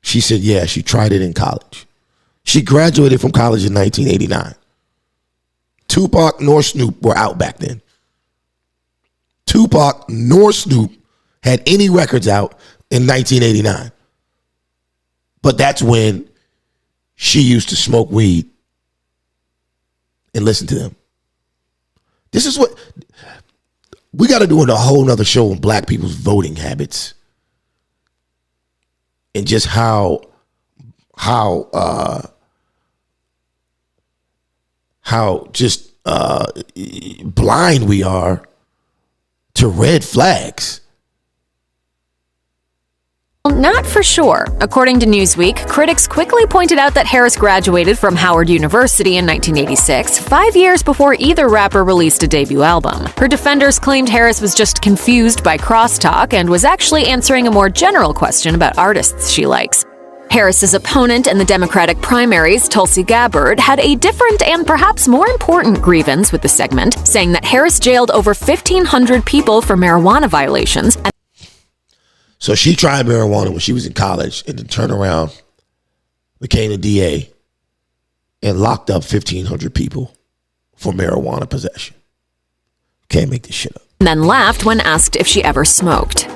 She said, yeah, she tried it in college. She graduated from college in 1989. Tupac nor Snoop were out back then. Tupac nor Snoop had any records out in 1989. But that's when she used to smoke weed and listen to them. This is what we got to do a whole nother show on black people's voting habits and just how just blind we are to red flags. not for sure. According to Newsweek, critics quickly pointed out that Harris graduated from Howard University in 1986, 5 years before either rapper released a debut album. Her defenders claimed Harris was just confused by crosstalk and was actually answering a more general question about artists she likes. Harris's opponent in the Democratic primaries, Tulsi Gabbard, had a different and perhaps more important grievance with the segment, saying that Harris jailed over 1,500 people for marijuana violations. So she tried marijuana when she was in college and then turned around, became a DA, and locked up 1,500 people for marijuana possession. Can't make this shit up. And then laughed when asked if she ever smoked.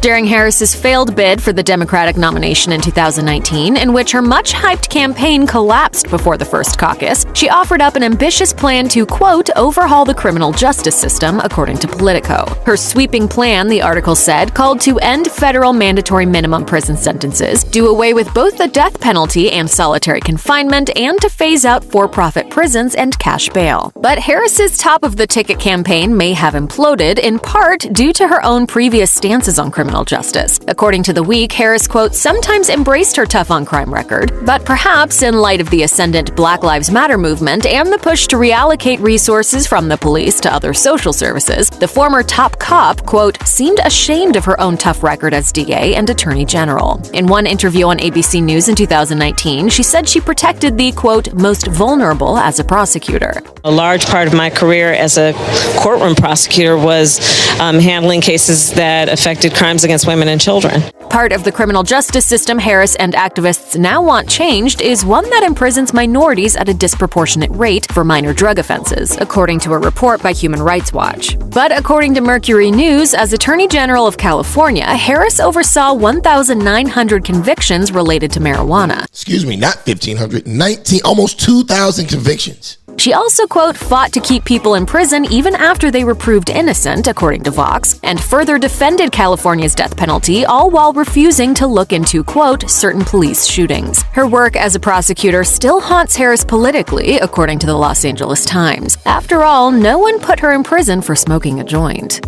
During Harris's failed bid for the Democratic nomination in 2019, in which her much-hyped campaign collapsed before the first caucus, she offered up an ambitious plan to, quote, overhaul the criminal justice system, according to Politico. Her sweeping plan, the article said, called to end federal mandatory minimum prison sentences, do away with both the death penalty and solitary confinement, and to phase out for-profit prisons and cash bail. But Harris's top-of-the-ticket campaign may have imploded, in part due to her own previous stances on criminal justice. According to The Week, Harris, quote, sometimes embraced her tough-on-crime record, but perhaps in light of the ascendant Black Lives Matter movement and the push to reallocate resources from the police to other social services, the former top cop, quote, seemed ashamed of her own tough record as DA and Attorney General. In one interview on ABC News in 2019, she said she protected the, quote, most vulnerable as a prosecutor. A large part of my career as a courtroom prosecutor was handling cases that affected crimes against women and children. Part of the criminal justice system Harris and activists now want changed is one that imprisons minorities at a disproportionate rate for minor drug offenses, according to a report by Human Rights Watch. But according to Mercury News, as Attorney General of California, Harris oversaw 1,900 convictions related to marijuana. Excuse me, not 1,500, 19, almost 2,000 convictions. She also, quote, fought to keep people in prison even after they were proved innocent, according to Vox, and further defended California's death penalty, all while refusing to look into, quote, certain police shootings. Her work as a prosecutor still haunts Harris politically, according to the Los Angeles Times. After all, no one put her in prison for smoking a joint.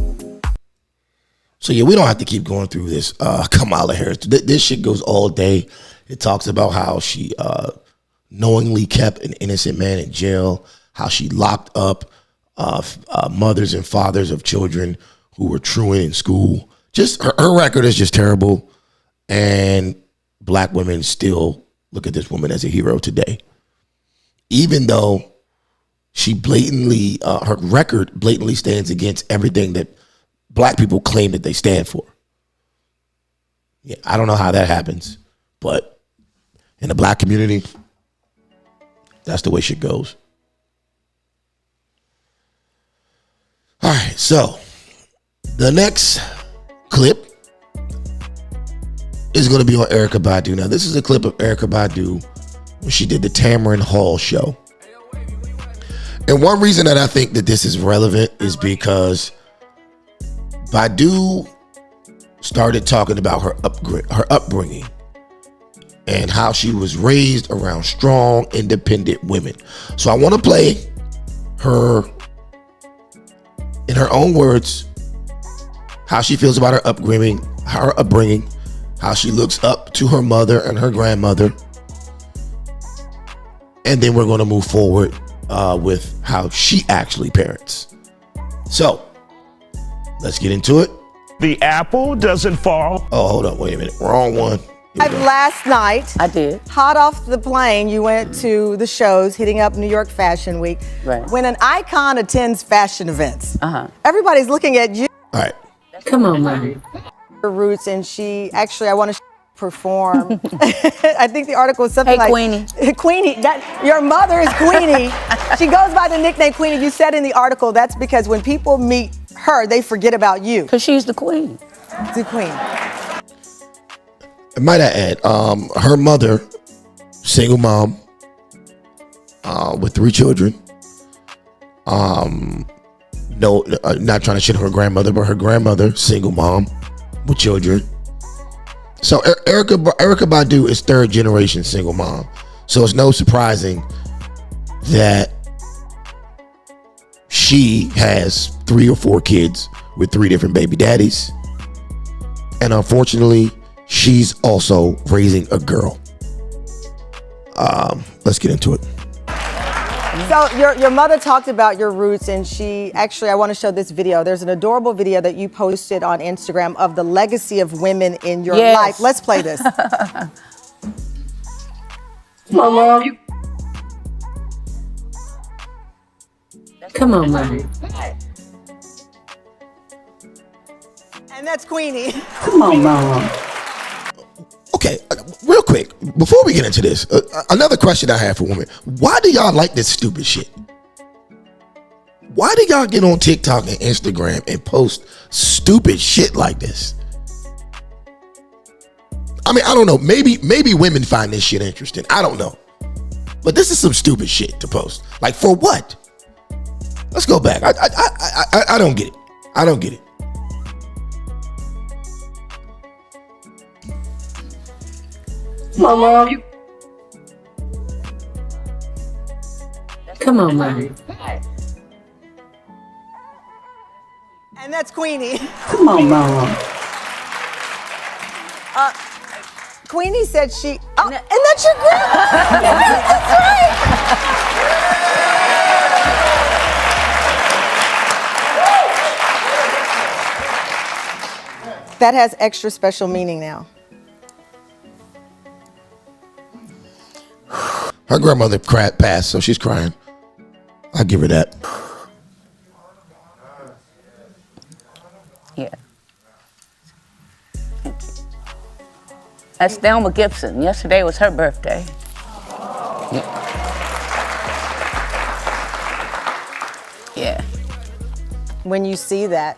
So yeah, we don't have to keep going through this. Kamala Harris, this shit goes all day. It talks about how she knowingly kept an innocent man in jail, how she locked up mothers and fathers of children who were truant in school. Just her record is just terrible. And black women still look at this woman as a hero today. Even though she blatantly, her record blatantly stands against everything that black people claim that they stand for. Yeah, I don't know how that happens, but in the black community, that's the way shit goes. All right, so the next clip is going to be on Erykah Badu. Now, this is a clip of Erykah Badu when she did the Tamron Hall show. And one reason that I think that this is relevant is because Badu started talking about her upbringing and how she was raised around strong, independent women. So I want to play her, in her own words, how she feels about her upbringing, how she looks up to her mother and her grandmother. And then we're going to move forward with how she actually parents. So let's get into it. The apple doesn't fall. Oh, hold up. Wait a minute. Wrong one. Last night, I did. Hot off the plane, you went to the shows, hitting up New York Fashion Week. Right. When an icon attends fashion events, everybody's looking at you. All right. Come on, man. Her roots, and she actually, I want to perform. I think the article is something like Queenie. Queenie. That your mother is Queenie. She goes by the nickname Queenie. You said in the article that's because when people meet her, they forget about you. Because she's the queen. The queen. Might I add, her mother, single mom, with 3 children. No, not trying to shit on her grandmother, but her grandmother, single mom with children. So Erykah Badu is 3rd generation single mom. So it's no surprising that she has 3 or 4 kids with 3 different baby daddies. And unfortunately, she's also raising a girl. Let's get into it. So your mother talked about your roots, and she actually, I want to show this video. There's an adorable video that you posted on Instagram of the legacy of women in your life. Let's play this. Mama. Come on, man. And that's Queenie. Come on, Mama. Okay, real quick, before we get into this, another question I have for women. Why do y'all like this stupid shit? Why do y'all get on TikTok and Instagram and post stupid shit like this? I mean, I don't know. Maybe women find this shit interesting. I don't know. But this is some stupid shit to post. Like, for what? Let's go back. I don't get it. I don't get it. Mama. Come on, man. And that's Queenie. Come on, Mama. Queenie said she. Oh, and that's your grandma. That's right. That has extra special meaning now. Her grandmother passed, so she's crying. I'll give her that. Yeah. That's Thelma Gibson. Yesterday was her birthday. Yeah. When you see that.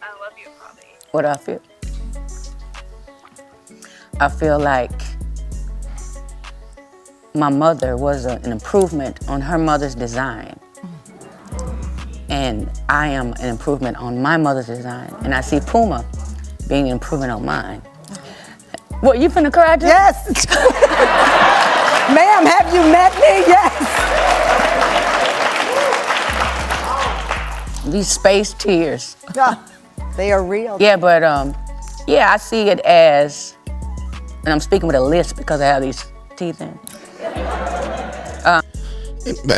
I love you, Bobby. What do I feel? I feel like my mother was an improvement on her mother's design. And I am an improvement on my mother's design. And I see Puma being an improvement on mine. What, you finna cry too? Yes. Ma'am, have you met me? Yes. These space tears. They are real. Yeah, but yeah, I see it as, and I'm speaking with a lisp because I have these teeth in.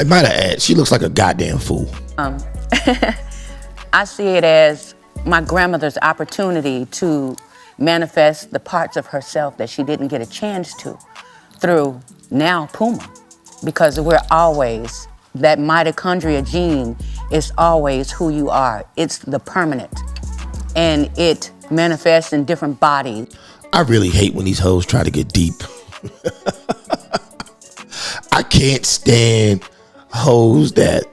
Might I add, she looks like a goddamn fool. I see it as my grandmother's opportunity to manifest the parts of herself that she didn't get a chance to through now Puma. Because we're always, that mitochondria gene is always who you are. It's the permanent. And it manifests in different bodies. I really hate when these hoes try to get deep. I can't stand hoes that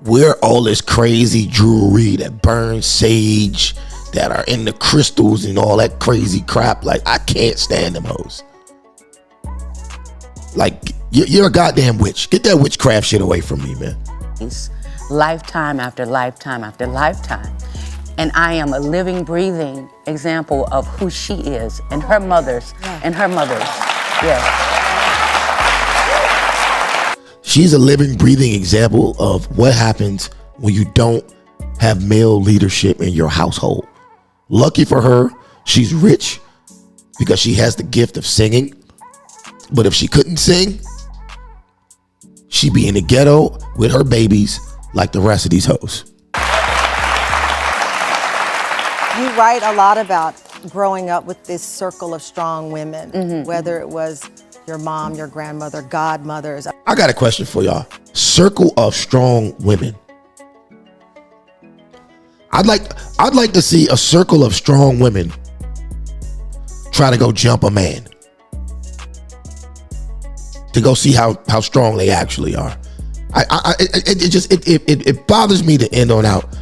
wear all this crazy jewelry, that burn sage, that are into crystals and all that crazy crap. Like, I can't stand them hoes. Like, you're a goddamn witch. Get that witchcraft shit away from me, man. Lifetime after lifetime after lifetime. And I am a living, breathing example of who she is and her mothers and her mothers. Yes. She's a living, breathing example of what happens when you don't have male leadership in your household. Lucky for her, she's rich because she has the gift of singing. But if she couldn't sing, she'd be in the ghetto with her babies like the rest of these hoes. You write a lot about growing up with this circle of strong women, whether it was your mom, your grandmother, godmothers. I got a question for y'all. Circle of strong women. I'd like to see a circle of strong women try to go jump a man, to go see how strong they actually are. It bothers me to end on out.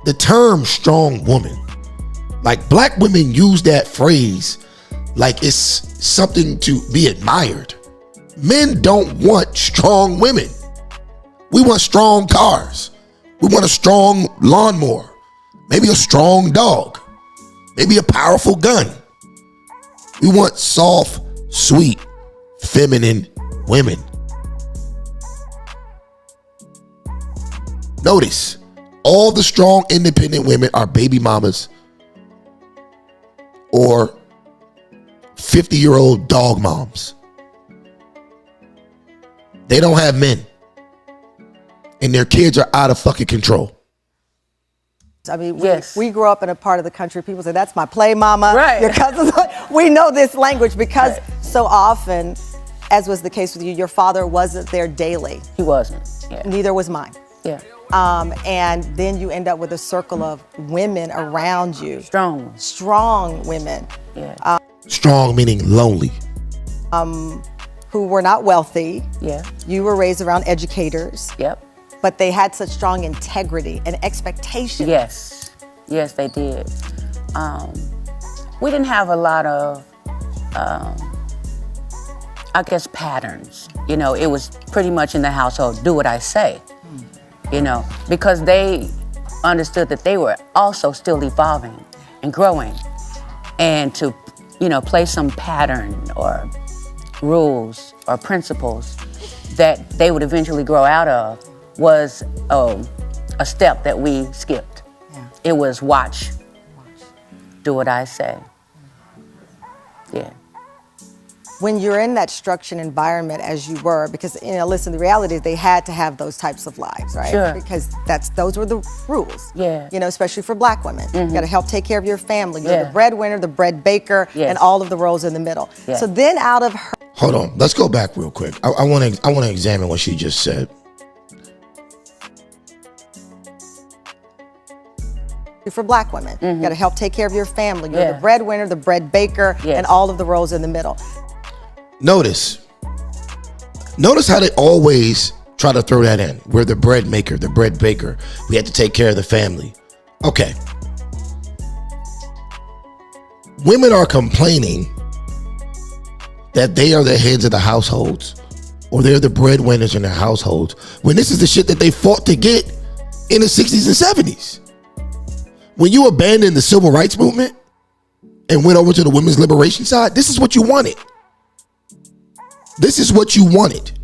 The term strong woman, like black women use that phrase like it's something to be admired. Men don't want strong women. We want strong cars. We want a strong lawnmower, maybe a strong dog, maybe a powerful gun. We want soft, sweet, feminine women. Notice, all the strong, independent women are baby mamas or 50-year-old dog moms. They don't have men. And their kids are out of fucking control. I mean, we grew up in a part of the country, people say, that's my play mama. Right. Your cousins, we know this language because so often, as was the case with you, your father wasn't there daily. He wasn't. Yeah. Neither was mine. Yeah. And then you end up with a circle of women around you. Strong women. Yeah. Strong meaning lonely. Who were not wealthy. Yeah. You were raised around educators. Yep. But they had such strong integrity and expectation. Yes. Yes, they did. We didn't have a lot of, I guess, patterns. You know, it was pretty much in the household, do what I say. You know, because they understood that they were also still evolving and growing. And to, you know, play some pattern or rules or principles that they would eventually grow out of was a step that we skipped. Yeah. It was watch, do what I say. Yeah. When you're in that structured environment as you were, because, you know, listen, the reality is they had to have those types of lives, right? Sure. Because those were the rules. Yeah. You know, especially for black women. You got to help take care of your family. You're the breadwinner, the bread baker, and all of the roles in the middle. Yes. So then out of her... Hold on, let's go back real quick. I want to examine what she just said. For black women, you got to help take care of your family. You're the breadwinner, the bread baker, and all of the roles in the middle. Notice how they always try to throw that in. We're the bread maker, the bread baker. We have to take care of the family. Okay. Women are complaining that they are the heads of the households or they're the breadwinners in their households when this is the shit that they fought to get in the 60s and 70s. When you abandoned the civil rights movement and went over to the women's liberation side, this is what you wanted. This is what you wanted.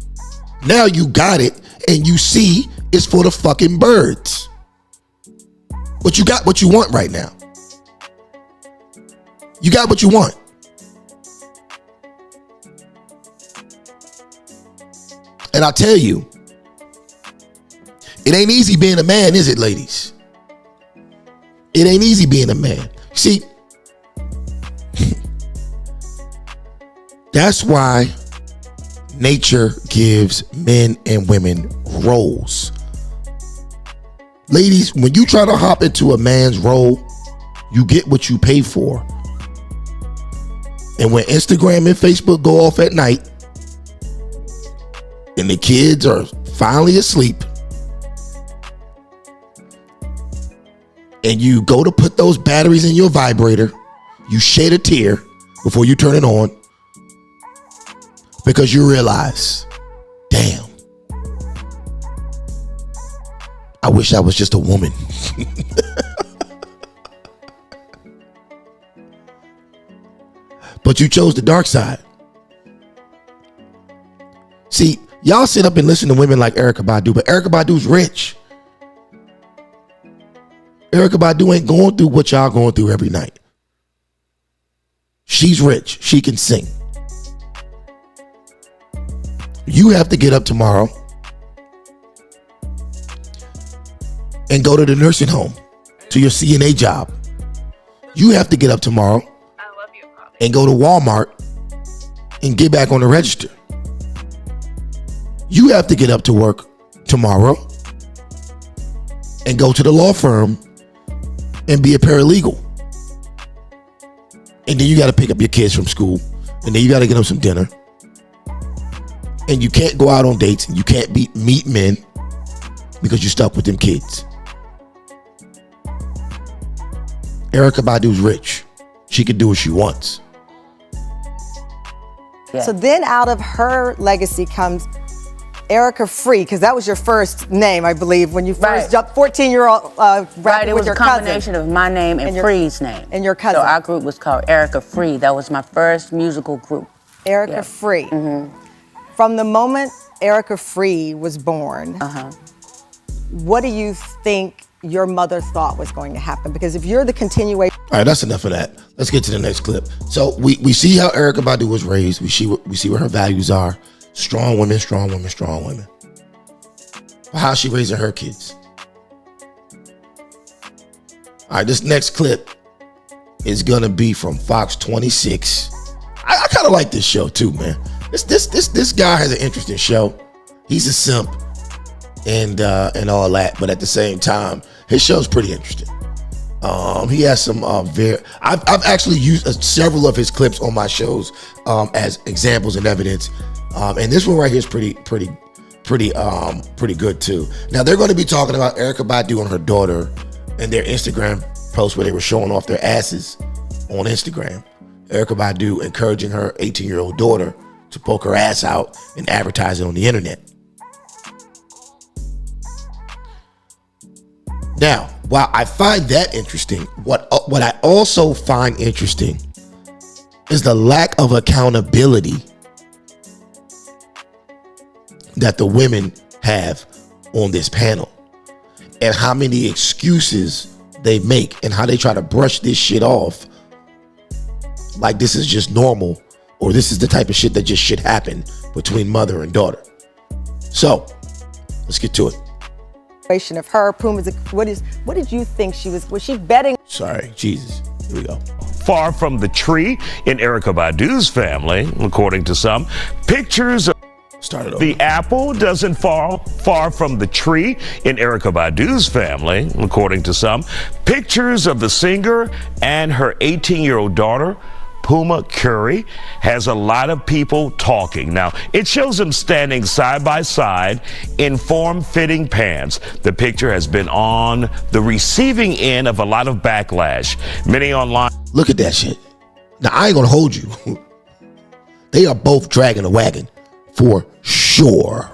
Now you got it and you see it's for the fucking birds. But you got what you want right now. You got what you want. And I tell you, it ain't easy being a man, is it, ladies? It ain't easy being a man. See, that's why nature gives men and women roles. Ladies, when you try to hop into a man's role, You get what you pay for. And when Instagram and Facebook go off at night and the kids are finally asleep and you go to put those batteries in your vibrator, you shed a tear before you turn it on because you realize, damn, I wish I was just a woman. But you chose the dark side. See, y'all sit up and listen to women like Erykah Badu, but Erykah Badu's rich. Erykah Badu ain't going through what y'all going through every night. She's rich. She can sing. You have to get up tomorrow and go to the nursing home to your CNA job. You have to get up tomorrow and go to Walmart and get back on the register. You have to get up to work tomorrow and go to the law firm and be a paralegal. And then you got to pick up your kids from school, and then you got to get them some dinner. And you can't go out on dates, and you can't meet men because you're stuck with them kids. Erykah Badu's rich. She can do what she wants. So then out of her legacy comes Erica Free, because that was your first name, I believe, when you first jumped 14-year-old Right, it was your a combination of my name and Free's name. And your cousin. So our group was called Erica Free. That was my first musical group. Erica Free. From the moment Erica Free was born, what do you think your mother thought was going to happen? Because if you're the continuation. All right, that's enough of that. Let's get to the next clip. So we see how Erykah Badu was raised. We see what her values are. Strong women, strong women, strong women. How's she raising her kids? All right, this next clip is gonna be from Fox 26. I kind of like this show too, man. This guy has an interesting show. He's a simp and all that, but at the same time, his show's pretty interesting. He has some I've actually used several of his clips on my shows as examples and evidence. And this one right here is pretty good too. Now they're going to be talking about Erykah Badu and her daughter and their Instagram post where they were showing off their asses on Instagram. Erykah Badu encouraging her 18-year-old daughter to poke her ass out and advertise it on the internet. Now, while I find that interesting, what I also find interesting is the lack of accountability that the women have on this panel, and how many excuses they make and how they try to brush this shit off like this is just normal, or this is the type of shit that just should happen between mother and daughter. So let's get to it. Of her, Puma's, what did you think she was she betting? Sorry, Jesus, here we go. Far from the tree in Erykah Badu's family, according to some. Pictures of the apple doesn't fall far from the tree in Erykah Badu's family, according to some. Pictures of the singer and her 18-year-old daughter, Puma Curry, has a lot of people talking. Now, it shows them standing side by side in form-fitting pants. The picture has been on the receiving end of a lot of backlash. Many online. Look at that shit. Now, I ain't gonna hold you. They are both dragging a wagon for sure.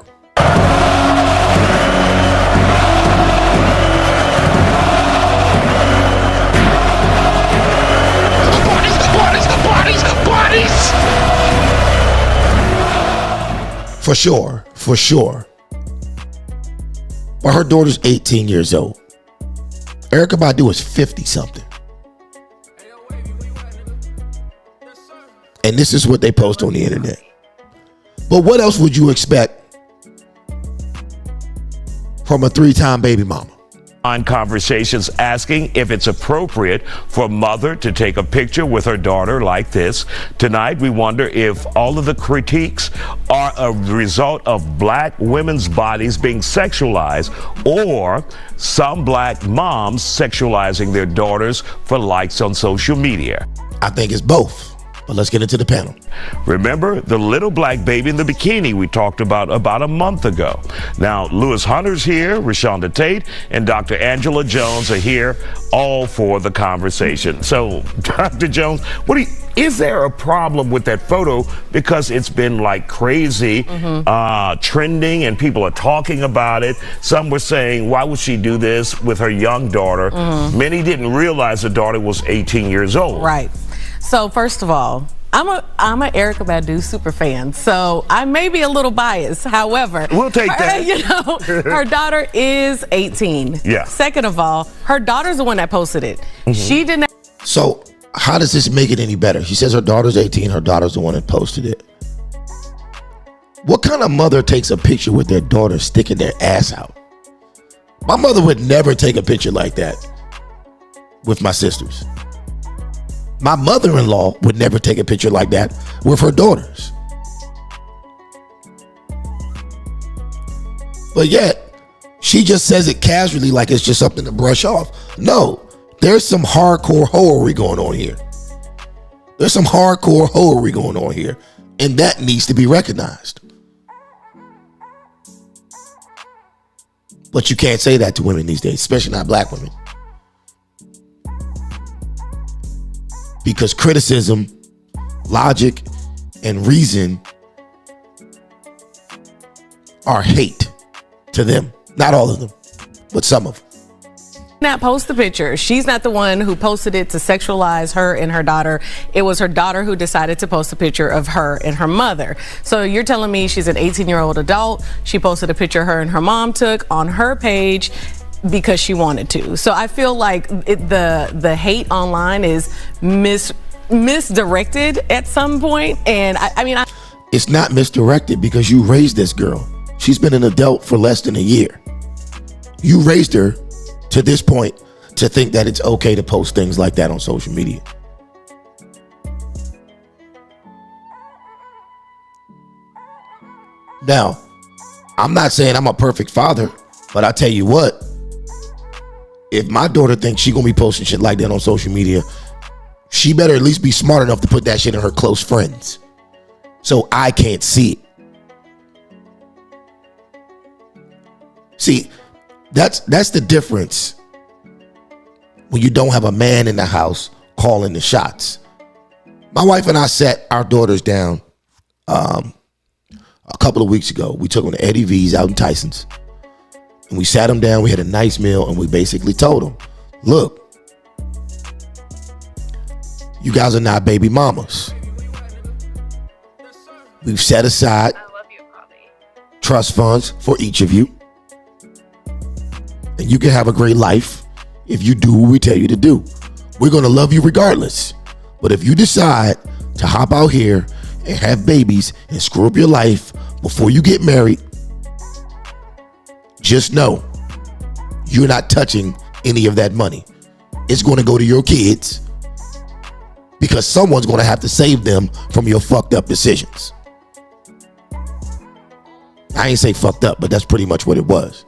For sure. But her daughter's 18 years old. Erykah Badu is 50 something. And this is what they post on the internet. But what else would you expect from a 3-time baby mama? On conversations asking if it's appropriate for a mother to take a picture with her daughter like this. Tonight, we wonder if all of the critiques are a result of black women's bodies being sexualized or some black moms sexualizing their daughters for likes on social media. I think it's both. But let's get into the panel. Remember the little black baby in the bikini we talked about a month ago. Now, Lewis Hunter's here, Rashonda Tate, and Dr. Angela Jones are here, all for the conversation. So, Dr. Jones, is there a problem with that photo? Because it's been like crazy, trending, and people are talking about it. Some were saying, why would she do this with her young daughter? Many didn't realize the daughter was 18 years old. Right. So first of all, I'm a Erykah Badu super fan, so I may be a little biased. However, we'll take that. Her daughter is 18. Yeah. Second of all, her daughter's the one that posted it. She didn't. So how does this make it any better? She says her daughter's 18. Her daughter's the one that posted it. What kind of mother takes a picture with their daughter sticking their ass out? My mother would never take a picture like that with my sisters. My mother-in-law would never take a picture like that with her daughters. But yet, she just says it casually like it's just something to brush off. No, there's some hardcore hoery going on here. There's some hardcore hoery going on here, and that needs to be recognized. But you can't say that to women these days, especially not black women. Because criticism, logic, and reason are hate to them. Not all of them, but some of them. Not post the picture. She's not the one who posted it to sexualize her and her daughter. It was her daughter who decided to post a picture of her and her mother. So you're telling me she's an 18-year-old adult. She posted a picture her and her mom took on her page because she wanted to. So I feel like the hate online is misdirected at some point. And I mean, it's not misdirected because you raised this girl. She's been an adult for less than a year. You raised her to this point to think that it's okay to post things like that on social media. Now, I'm not saying I'm a perfect father, but I tell you what, if my daughter thinks she's gonna be posting shit like that on social media, she better at least be smart enough to put that shit in her close friends so I can't see it. See, that's the difference when you don't have a man in the house calling the shots. My wife and I sat our daughters down a couple of weeks ago. We took them to Eddie V's out in Tyson's. And we sat them down, we had a nice meal, and we basically told them, look, you guys are not baby mamas. We've set aside trust funds for each of you. And you can have a great life if you do what we tell you to do. We're going to love you regardless. But if you decide to hop out here and have babies and screw up your life before you get married, just know you're not touching any of that money. It's going to go to your kids because someone's going to have to save them from your fucked up decisions. I ain't say fucked up, but that's pretty much what it was.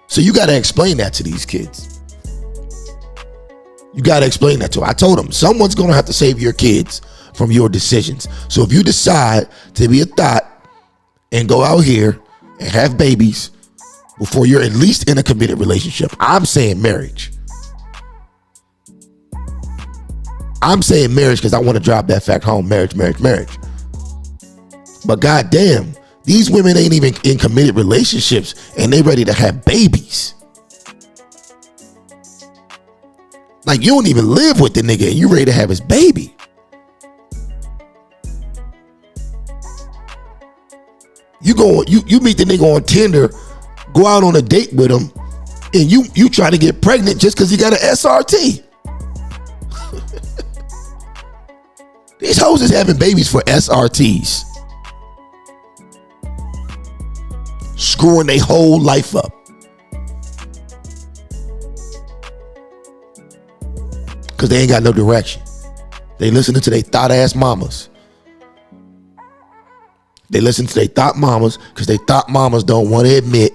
So you got to explain that to these kids. You got to explain that to them. I told them someone's going to have to save your kids from your decisions. So if you decide to be a thought and go out here and have babies before you're at least in a committed relationship, I'm saying marriage. I'm saying marriage because I want to drop that fact home. Marriage. But goddamn, these women ain't even in committed relationships and they ready to have babies. Like, you don't even live with the nigga and you ready to have his baby. You meet the nigga on Tinder, go out on a date with him, and you try to get pregnant just because he got an SRT. These hoes is having babies for SRTs. screwing their whole life up. Because they ain't got no direction. They listening to their thought-ass mamas. They listen to their thought mamas because they thought mamas don't want to admit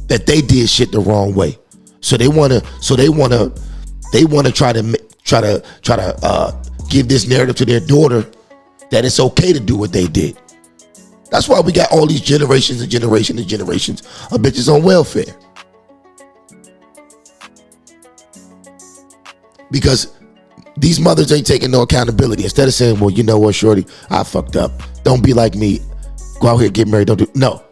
that they did shit the wrong way. So they want to try to give this narrative to their daughter that it's okay to do what they did. That's why we got all these generations and generations and generations of bitches on welfare. Because these mothers ain't taking no accountability. Instead of saying, well, you know what, shorty, I fucked up. Don't be like me. Go out here, get married. Don't do. No.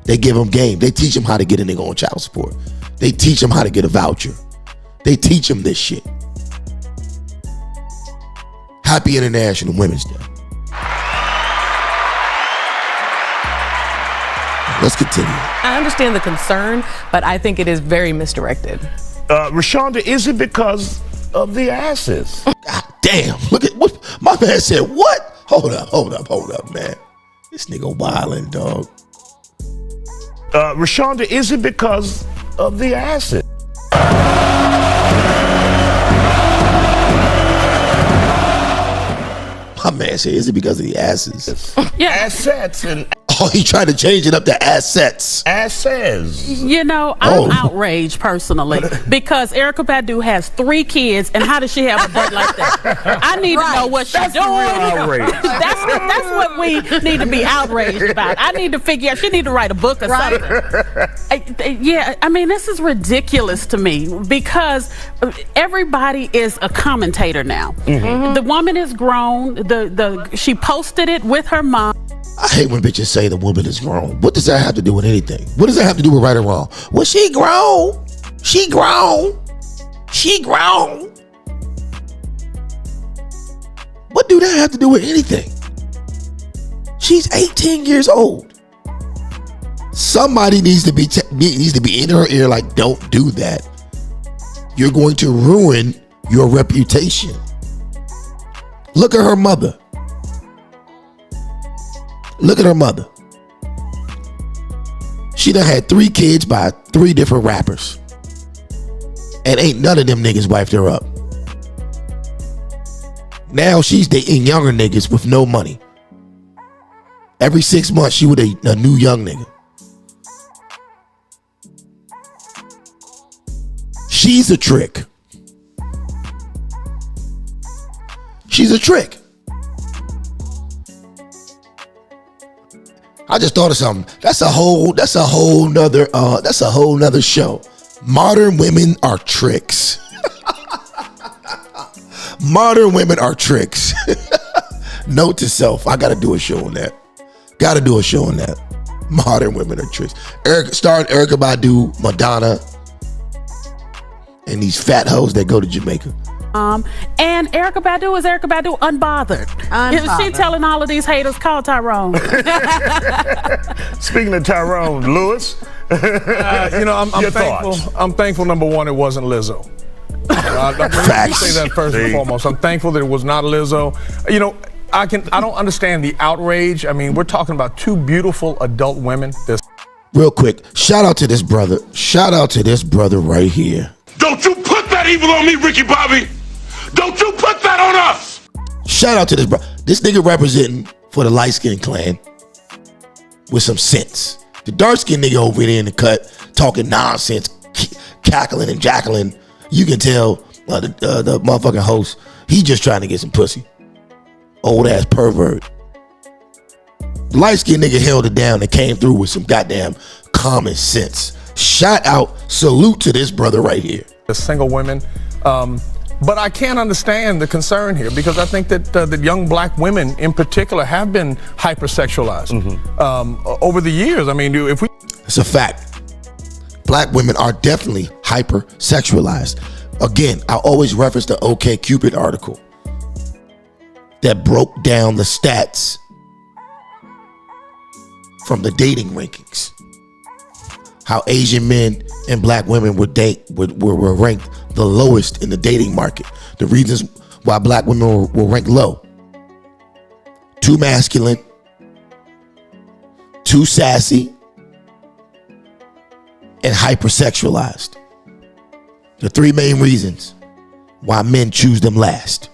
They give them game. They teach them how to get a nigga on child support. They teach them how to get a voucher. They teach them this shit. Happy International Women's Day. Let's continue. I understand the concern, but I think it is very misdirected. Rashonda, is it because of the asses? God damn. Look at what my man said. What? Hold up, man. This nigga wildin', dog. Rashonda, is it because of the asses? My man said, is it because of the asses? Yeah. Assets and... Oh, he tried to change it up to assets. Assets. You know, I'm outraged personally because Erykah Badu has 3 kids, and how does she have a butt like that? I need to know what she's doing. That's what we need to be outraged about. I need to figure out. She need to write a book or something. Yeah, I mean, this is ridiculous to me because everybody is a commentator now. Mm-hmm. The woman is grown. She posted it with her mom. I hate when bitches say the woman is grown. What does that have to do with anything? What does that have to do with right or wrong? Well, she grown. She grown. She grown. What do that have to do with anything? She's 18 years old. Somebody needs to be in her ear like, don't do that. You're going to ruin your reputation. Look at her mother. Look at her mother. She done had 3 kids by 3 different rappers. And ain't none of them niggas wiped her up. Now she's dating younger niggas with no money. Every 6 months she with a new young nigga. She's a trick. She's a trick. I just thought of something. That's a whole nother show. Modern women are tricks. Modern women are tricks. Note to self, I gotta do a show on that. Modern women are tricks. Starring Erykah Badu, Madonna, and these fat hoes that go to Jamaica. And Erykah Badu is Erykah Badu unbothered. She telling all of these haters, call Tyrone. Speaking of Tyrone, Lewis, I'm thankful. I'm thankful. Number one, it wasn't Lizzo. Let me say that first and foremost. I'm thankful that it was not Lizzo. I don't understand the outrage. I mean, we're talking about 2 beautiful adult women. Real quick, shout out to this brother. Shout out to this brother right here. Don't you put that evil on me, Ricky Bobby. Don't you put that on us. Shout out to this brother. This nigga representing for the light-skinned clan with some sense. The dark-skinned nigga over there in the cut talking nonsense, cackling and jackling. You can tell the motherfucking host, he just trying to get some pussy. Old ass pervert. The light-skinned nigga held it down and came through with some goddamn common sense. Shout out, salute to this brother right here. The single women. But I can't understand the concern here because I think that the young black women in particular have been hypersexualized over the years. I mean, it's a fact. Black women are definitely hypersexualized. Again, I always reference the OkCupid article that broke down the stats from the dating rankings. How Asian men and black women were ranked the lowest in the dating market. The reasons why black women were ranked low: too masculine, too sassy, and hypersexualized. The three main reasons why men choose them last.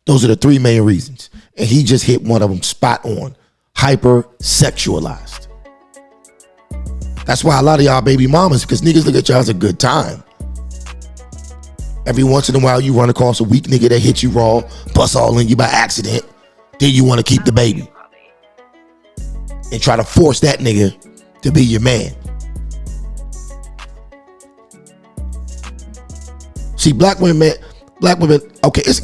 Those are the three main reasons. And he just hit one of them spot on. Hypersexualized. That's why a lot of y'all baby mamas, because niggas look at y'all as a good time. Every once in a while you run across a weak nigga that hits you raw, bust all in you by accident. Then you want to keep the baby. And try to force that nigga to be your man. See, black women, okay, it's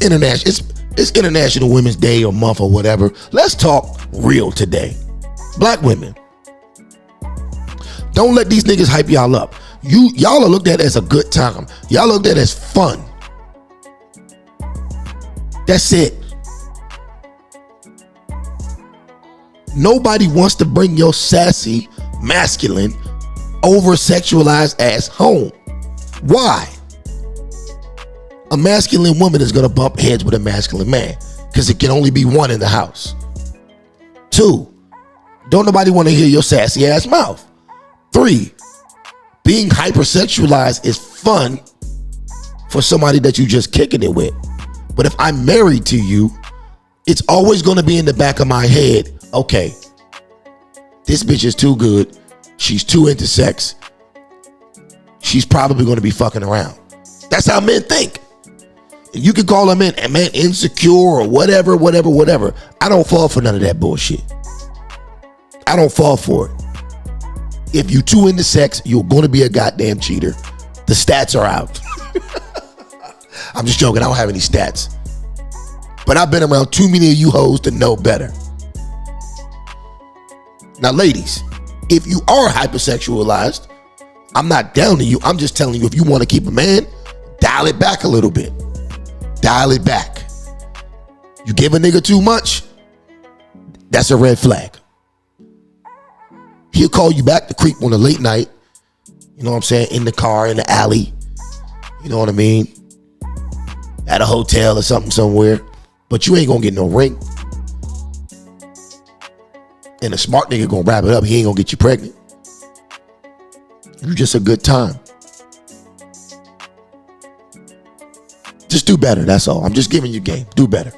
International Women's Day or month or whatever. Let's talk real today. Black women, don't let these niggas hype y'all up. Y'all are looked at as a good time. Y'all looked at as fun. That's it. Nobody wants to bring your sassy, masculine, over-sexualized ass home. Why? A masculine woman is going to bump heads with a masculine man because it can only be one in the house. 2, don't nobody want to hear your sassy ass mouth. 3, being hypersexualized is fun for somebody that you just kicking it with. But if I'm married to you, it's always going to be in the back of my head, okay, this bitch is too good. She's too into sex. She's probably going to be fucking around. That's how men think. You can call a man insecure or whatever. I don't fall for none of that bullshit. I don't fall for it. If you too into sex, you're going to be a goddamn cheater. The stats are out. I'm just joking. I don't have any stats. But I've been around too many of you hoes to know better. Now, ladies, if you are hypersexualized, I'm not down to you. I'm just telling you, if you want to keep a man, dial it back a little bit. Dial it back. You give a nigga too much, that's a red flag. He'll call you back to creep on a late night. You know what I'm saying? In the car, in the alley. You know what I mean? At a hotel or something somewhere. But you ain't gonna get no ring. And a smart nigga gonna wrap it up. He ain't gonna get you pregnant. You just a good time. Just do better, that's all. I'm just giving you game. Do better.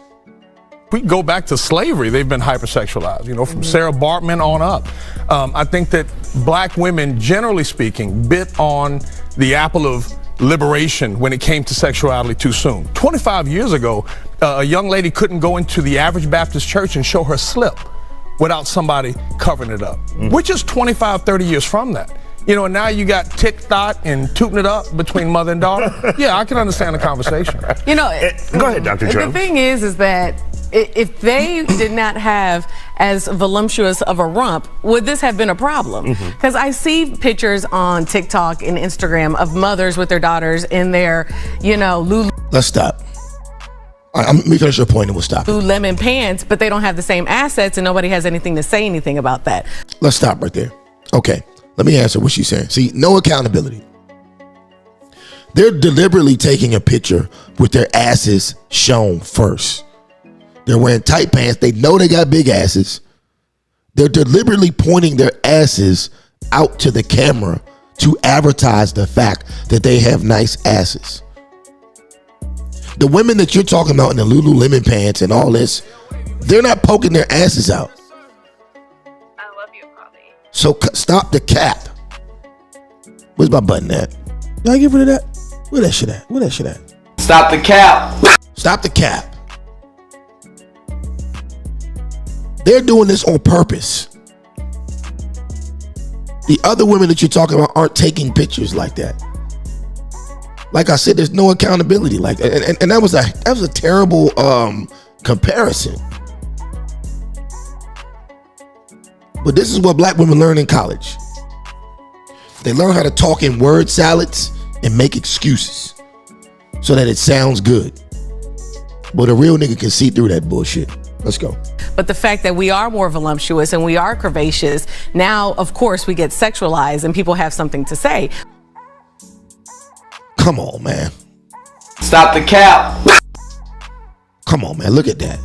We go back to slavery, they've been hypersexualized, from Sarah Bartman on up. I think that black women, generally speaking, bit on the apple of liberation when it came to sexuality too soon. 25 years ago, a young lady couldn't go into the average Baptist church and show her slip without somebody covering it up. We're just 25, 30 years from that. And now you got tick-tock and tooting it up between mother and daughter. Yeah, I can understand the conversation. Go ahead, Dr. Jones. The thing is that if they did not have as voluptuous of a rump, would this have been a problem? Because I see pictures on TikTok and Instagram of mothers with their daughters in their, Lulu. Let's stop. All right, let me finish your point and we'll stop. Lululemon pants, but they don't have the same assets and nobody has anything to say anything about that. Let's stop right there. Okay, let me answer what she's saying. See, no accountability. They're deliberately taking a picture with their asses shown first. They're wearing tight pants. They know they got big asses. They're deliberately pointing their asses out to the camera to advertise the fact that they have nice asses. The women that you're talking about in the Lululemon pants and all this, they're not poking their asses out. I love you, Bobby. So stop the cap. Where's my button at? Did I get rid of that? Where that shit at? Stop the cap. Stop the cap. They're doing this on purpose. The other women that you're talking about aren't taking pictures like that. Like I said, there's no accountability like that. And that was a terrible comparison. But this is what black women learn in college. They learn how to talk in word salads and make excuses so that it sounds good. But a real nigga can see through that bullshit. Let's go. But the fact that we are more voluptuous and we are curvaceous, now, of course, we get sexualized and people have something to say. Come on, man. Stop the cap. Come on, man. Look at that.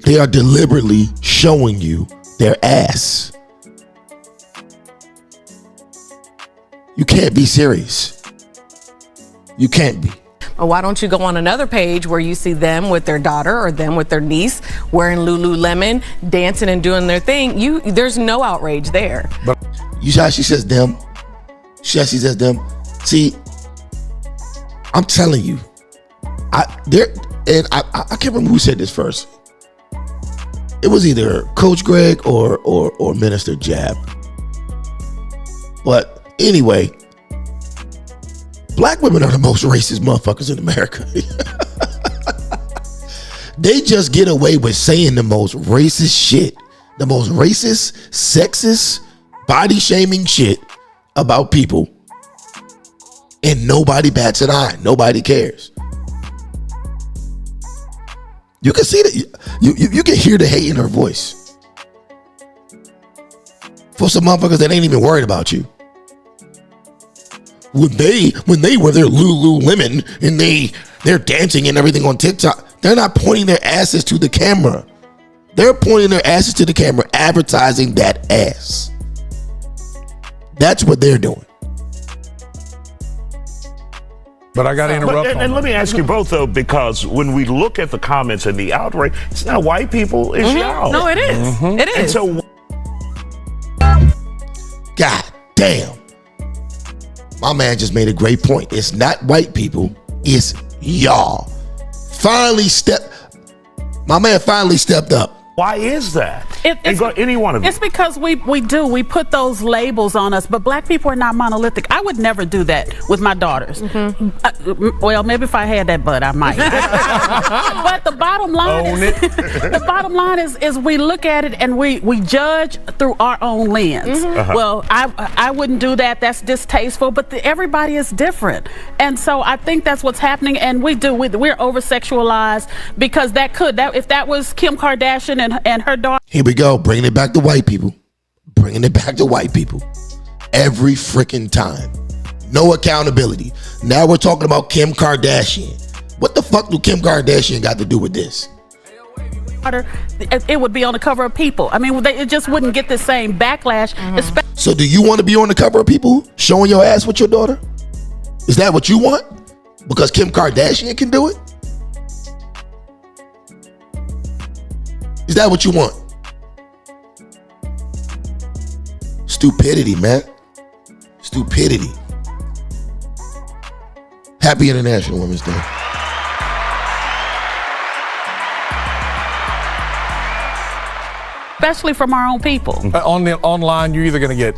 They are deliberately showing you their ass. You can't be serious. You can't be. Well, why don't you go on another page where you see them with their daughter or them with their niece wearing Lululemon, dancing and doing their thing? There's no outrage there. But you see how she says them? She says them. See, I'm telling you, I can't remember who said this first. It was either Coach Greg or Minister Jab. But anyway, black women are the most racist motherfuckers in America. They just get away with saying the most racist shit, the most racist, sexist, body shaming shit about people, and nobody bats an eye. Nobody cares. You can see that. You can hear the hate in her voice for some motherfuckers that ain't even worried about you. When they wear their Lululemon and they're dancing and everything on TikTok, they're not pointing their asses to the camera. They're pointing their asses to the camera, advertising that ass. That's what they're doing. But I got to interrupt. And let me ask you both, though, because when we look at the comments and the outrage, it's not white people, it's y'all. No, it is. It is. And so, God damn. My man just made a great point. It's not white people, it's y'all. My man finally stepped up. why is that? Any one of you. It's because we put those labels on us, but black people are not monolithic. I would never do that with my daughters. Well, maybe if I had that butt, I might. But the bottom line is we look at it and we judge through our own lens. Well, I wouldn't do that. That's distasteful. But everybody is different, and so I think that's what's happening. And we're over sexualized because if that was Kim Kardashian and her daughter. Here we go, bringing it back to white people. Bringing it back to white people. Every freaking time. No accountability. Now we're talking about Kim Kardashian. What the fuck do Kim Kardashian got to do with this? It would be on the cover of People. I mean, it just wouldn't get the same backlash. So do you want to be on the cover of People showing your ass with your daughter? Is that what you want? Because Kim Kardashian can do it? Is that what you want? Stupidity, man. Stupidity. Happy International Women's Day. Especially from our own people. Online, you're either going to get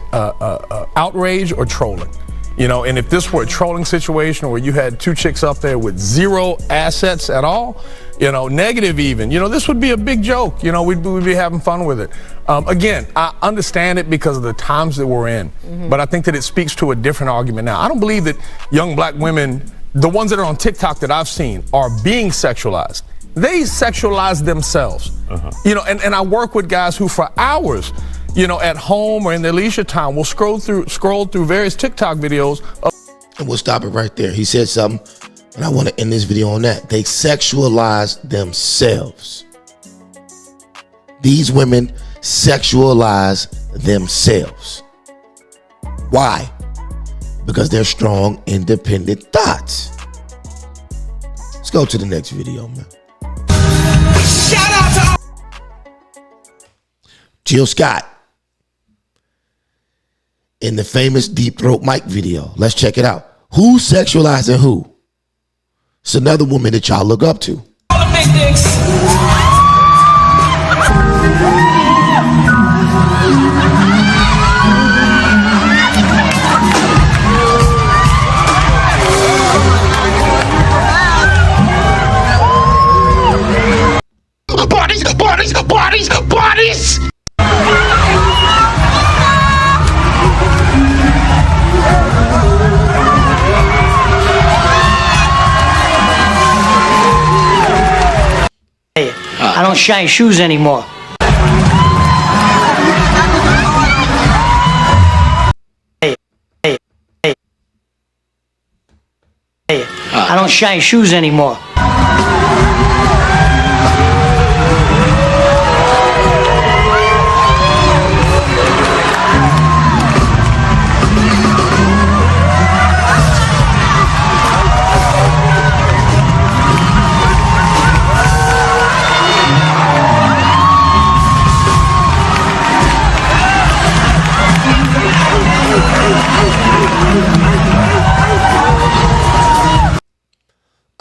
outrage or trolling. You know, and if this were a trolling situation where you had two chicks up there with zero assets at all, you know, negative even, you know, this would be a big joke. You know, we'd be having fun with it. Again, I understand it because of the times that we're in, but I think that it speaks to a different argument now. I don't believe that young black women, the ones that are on TikTok that I've seen, are being sexualized. They sexualize themselves. You know, and I work with guys who for hours, you know, at home or in their leisure time will scroll through various TikTok videos. And we'll stop it right there. He said something, and I want to end this video on that. They sexualize themselves. These women sexualize themselves. Why? Because they're strong, independent thoughts. Let's go to the next video, man. Shout out to Jill Scott in the famous Deep Throat Mike video. Let's check it out. Who's sexualizing who? It's another woman that y'all look up to. big dicks. Bodies! I don't shine shoes anymore. I don't shine shoes anymore.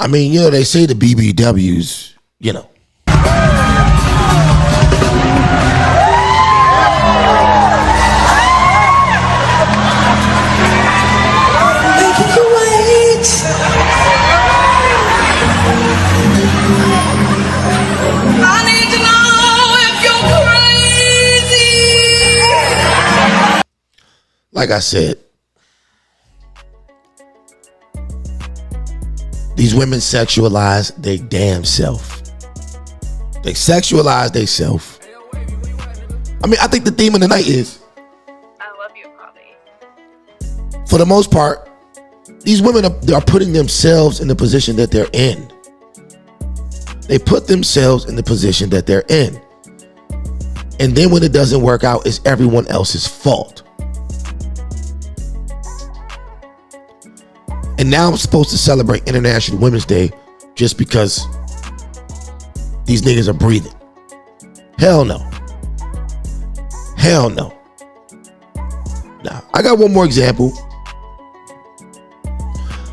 I mean, they say the BBWs, I need to know if you're crazy. Like I said, these women sexualize their damn self. They sexualize their self. I mean, I think the theme of the night is, I love you, Bobby. for the most part, these women are putting themselves in the position that they're in. They put themselves in the position that they're in. And then when it doesn't work out, it's everyone else's fault. And now I'm supposed to celebrate International Women's Day just because these niggas are breathing. Hell no. Hell no. Now, I got one more example.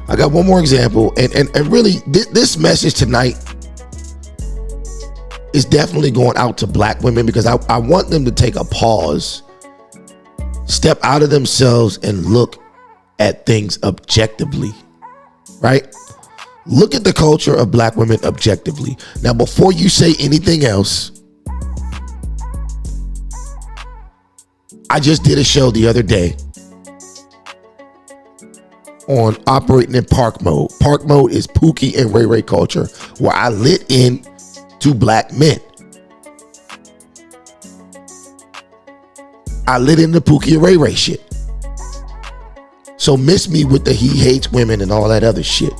And really, this message tonight is definitely going out to black women because I want them to take a pause, step out of themselves and look at things objectively, right? Look at the culture of black women objectively. Now, before you say anything else, I just did a show the other day on operating in park mode. Park mode is Pookie and Ray Ray culture, where I lit in to black men. I lit into Pookie and Ray Ray shit. So miss me with the he hates women and all that other shit.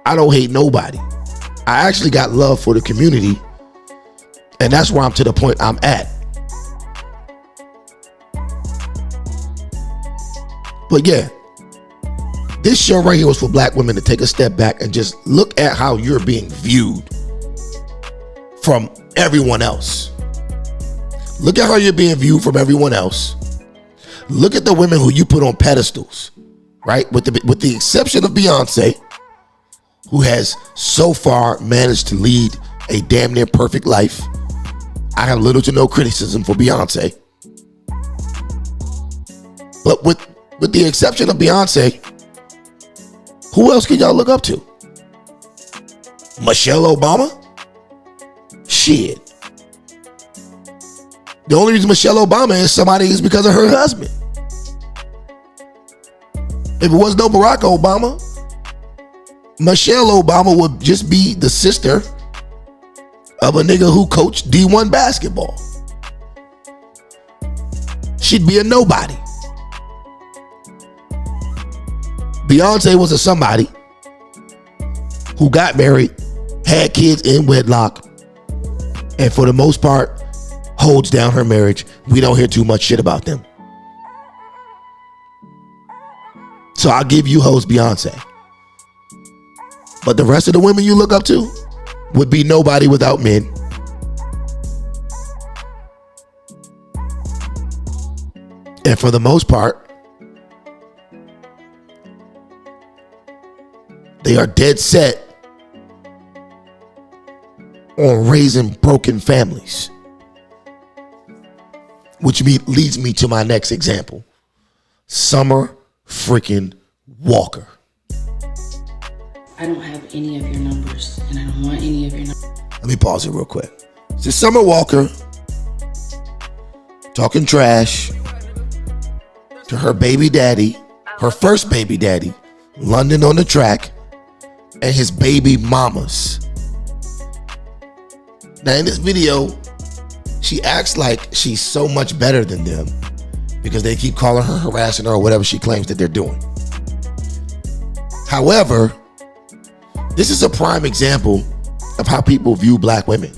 I don't hate nobody. I actually got love for the community, and that's where I'm to the point I'm at. But yeah, this show right here was for black women to take a step back and just look at how you're being viewed from everyone else. Look at how you're being viewed from everyone else. Look at the women who you put on pedestals, right? With the exception of Beyonce, who has so far managed to lead a damn near perfect life. I have little to no criticism for Beyonce. But with the exception of Beyonce, who else can y'all look up to? Michelle Obama? Shit. The only reason Michelle Obama is somebody is because of her husband. If it was no Barack Obama, Michelle Obama would just be the sister of a nigga who coached D1 basketball. She'd be a nobody. Beyonce was a somebody who got married, had kids in wedlock, and for the most part, holds down her marriage. We don't hear too much shit about them. So I'll give you host Beyonce. But the rest of the women you look up to would be nobody without men. And for the most part, they are dead set on raising broken families. Which leads me to my next example. Summer freaking Walker. I don't have any of your numbers, and I don't want any of your numbers. Let me pause it real quick. This is Summer Walker talking trash to her baby daddy, her first baby daddy, London on the Track, and his baby mamas. Now in this video, she acts like she's so much better than them because they keep calling her, harassing her, or whatever she claims that they're doing. However, this is a prime example of how people view black women.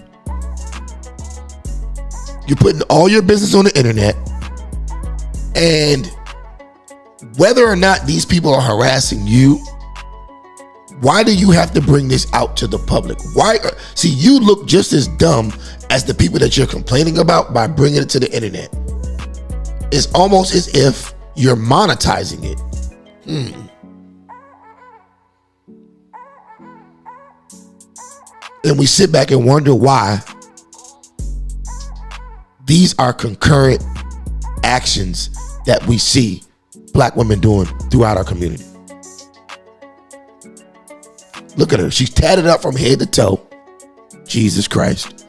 You're putting all your business on the internet, and whether or not these people are harassing you, why do you have to bring this out to the public? Why? See, you look just as dumb as the people that you're complaining about by bringing it to the internet. It's almost as if you're monetizing it. And we sit back and wonder why these are concurrent actions that we see black women doing throughout our community. Look at her. She's tatted up from head to toe. Jesus Christ.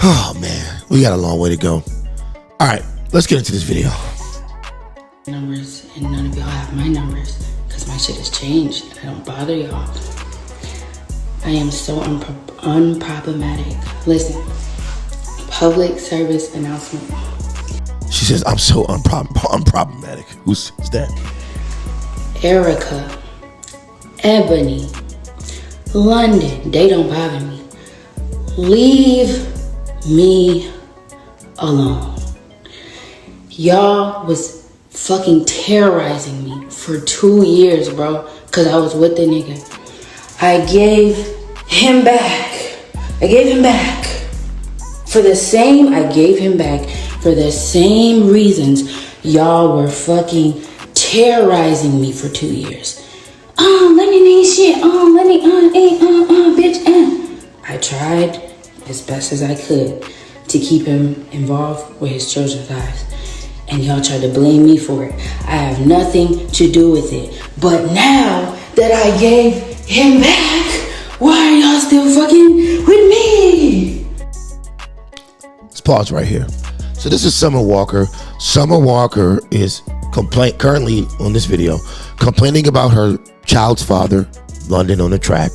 Oh, man. We got a long way to go. All right. Let's get into this video. Numbers, and none of y'all have my numbers because my shit has changed. I don't bother y'all. I am so unproblematic. Listen, public service announcement. She says, I'm so unproblematic. Who's that? Erica, Ebony, London, they don't bother me. Leave me alone. Y'all was fucking terrorizing me for 2 years, bro, because I was with the nigga. I gave him back. I gave him back for the same reasons y'all were fucking terrorizing me for 2 years. Lenny ain't shit. Lenny bitch. I tried as best as I could to keep him involved with his children's lives. And y'all tried to blame me for it. I have nothing to do with it. But now that I gave him back, why are y'all still fucking with me? Let's pause right here. So this is Summer Walker. Summer Walker is currently on this video complaining about her child's father, London on the Track,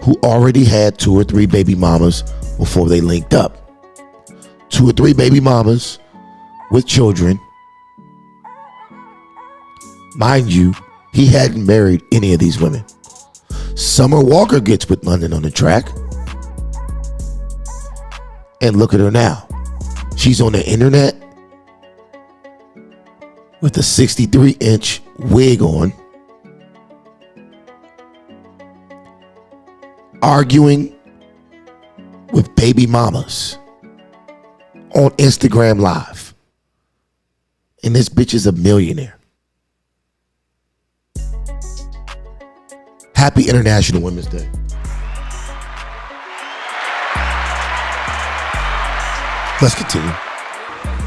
who already had 2 or 3 baby mamas before they linked up. 2 or 3 baby mamas with children. Mind you, he hadn't married any of these women. Summer Walker gets with London on the Track. And look at her now. She's on the internet with a 63-inch wig on, arguing with baby mamas on Instagram Live. And this bitch is a millionaire. Happy International Women's Day. Let's continue.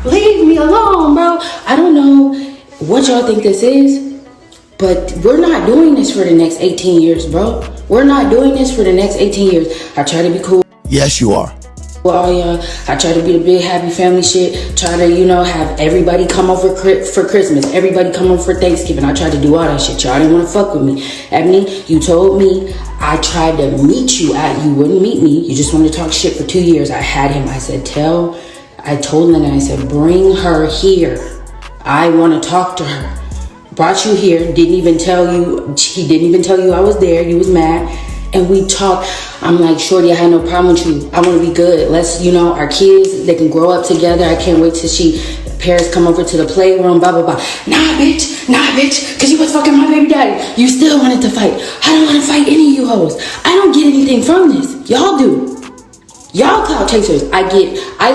Leave me alone, bro. I don't know what y'all think this is, but we're not doing this for the next 18 years, bro. We're not doing this for the next 18 years. I try to be cool. Yes, you are. Well, yeah, I try to be the big happy family shit. Try to, have everybody come over for Christmas. Everybody come over for Thanksgiving. I tried to do all that shit. Y'all didn't want to fuck with me. Ebony, you told me I tried to meet you you wouldn't meet me. You just wanted to talk shit for 2 years. I had him. I told Lynn, I said, bring her here. I want to talk to her. Brought you here. He didn't even tell you I was there. You was mad. And we talked. I'm like, shorty, I had no problem with you. I want to be good. Let's, our kids, they can grow up together. I can't wait till parents come over to the playroom, blah, blah, blah. Nah, bitch, because you was fucking my baby daddy. You still wanted to fight. I don't want to fight any of you hoes. I don't get anything from this. Y'all do. Y'all clout chasers. I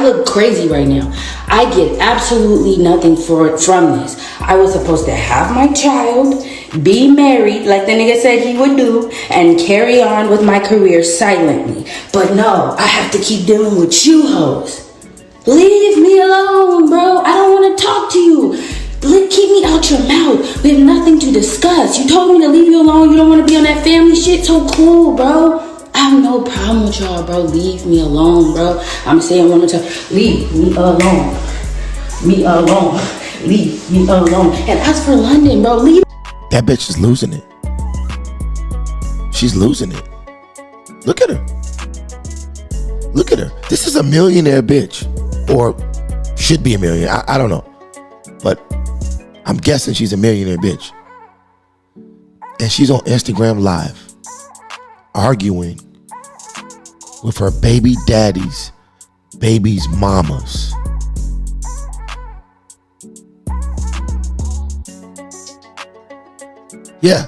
look crazy right now. I get absolutely nothing from this. I was supposed to have my child, be married like the nigga said he would do, and carry on with my career silently. But no, I have to keep dealing with you hoes. Leave me alone, bro. I don't want to talk to you. Keep me out your mouth. We have nothing to discuss. You told me to leave you alone. You don't want to be on that family shit. So cool, bro. I have no problem with y'all, bro. Leave me alone, bro. I'm saying one more time. Leave me alone. Me alone. Leave me alone. And as for London, bro, leave. That bitch is losing it. She's losing it. Look at her. Look at her. This is a millionaire bitch. Or should be a millionaire. I don't know. But I'm guessing she's a millionaire bitch. And she's on Instagram Live arguing with her baby daddy's baby's mamas. Yeah,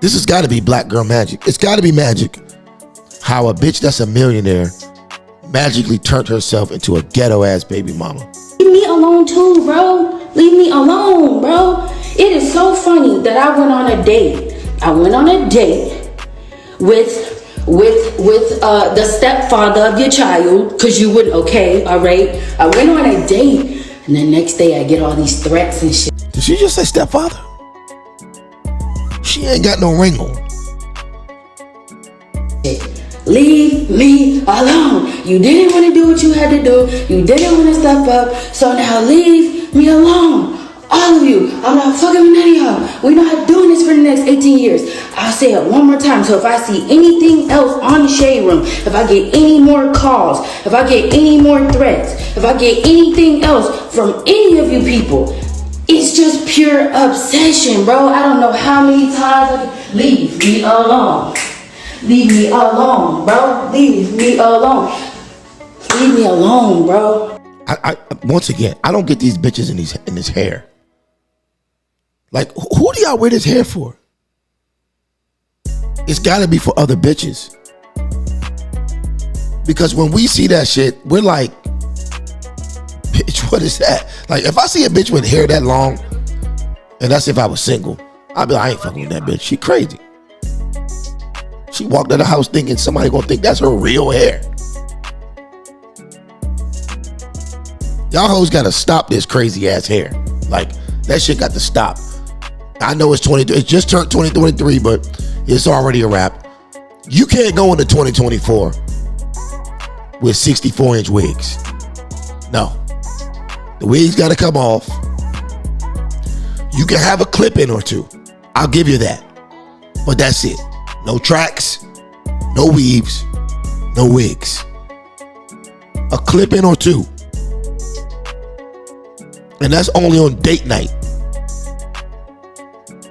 this has got to be black girl magic. It's got to be magic. How a bitch that's a millionaire magically turned herself into a ghetto ass baby mama. Leave me alone too, bro. Leave me alone, bro. It is so funny that I went on a date I went on a date with the stepfather of your child, because you wouldn't, okay, all right? I went on a date, and the next day I get all these threats and shit. Did she just say stepfather? She ain't got no ring on. Leave me alone. You didn't want to do what you had to do. You didn't want to step up. So now leave me alone. All of you. I'm not fucking with none of y'all. We're not doing this for the next 18 years. I'll say it one more time. So if I see anything else on the Shade Room, if I get any more calls, if I get any more threats, if I get anything else from any of you people, it's just pure obsession, bro. I don't know how many times I can leave me alone. Leave me alone, bro. Leave me alone. Leave me alone, bro. I once again, I don't get these bitches in this hair. Like, who do y'all wear this hair for? It's gotta be for other bitches. Because when we see that shit, we're like, bitch, what is that? Like, if I see a bitch with hair that long, and that's if I was single, I'd be like, I ain't fucking with that bitch. She crazy. She walked out of the house thinking somebody gonna think that's her real hair. Y'all hoes gotta stop this crazy ass hair. Like, that shit got to stop. I know it's 23. It just turned 2023, but it's already a wrap. You can't go into 2024 with 64-inch wigs. No. The wigs gotta come off. You can have a clip in or two. I'll give you that. But that's it. No tracks, no weaves, no wigs. A clip in or two. And that's only on date night.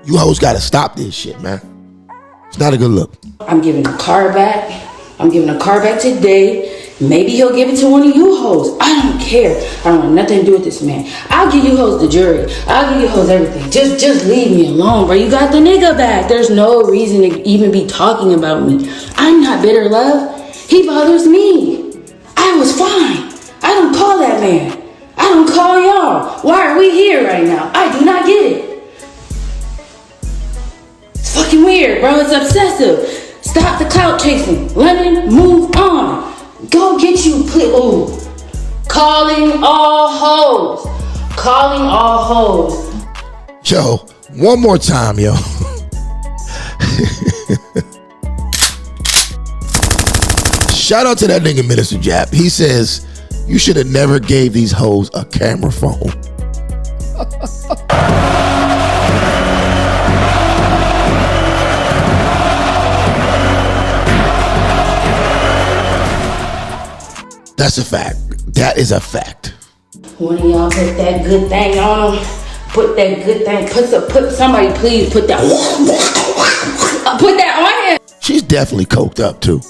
You hoes gotta stop this shit, man. It's not a good look. I'm giving the car back. I'm giving the car back today. Maybe he'll give it to one of you hoes. I don't care. I don't want nothing to do with this man. I'll give you hoes the jury. I'll give you hoes everything. Just leave me alone, bro. You got the nigga back. There's no reason to even be talking about me. I'm not bitter, love. He bothers me. I was fine. I don't call that man. I don't call y'all. Why are we here right now? I do not get it. It's fucking weird, bro. It's obsessive. Stop the clout chasing. Lennon, move on. Go get you, please. Ooh. Calling all hoes. Calling all hoes. Yo, one more time, yo. Shout out to that nigga Minister Jap. He says, you should have never gave these hoes a camera phone. That's a fact. That is a fact. One of y'all put that good thing on him. Put that good thing. Put somebody please put that. Put that on him. She's definitely coked up too.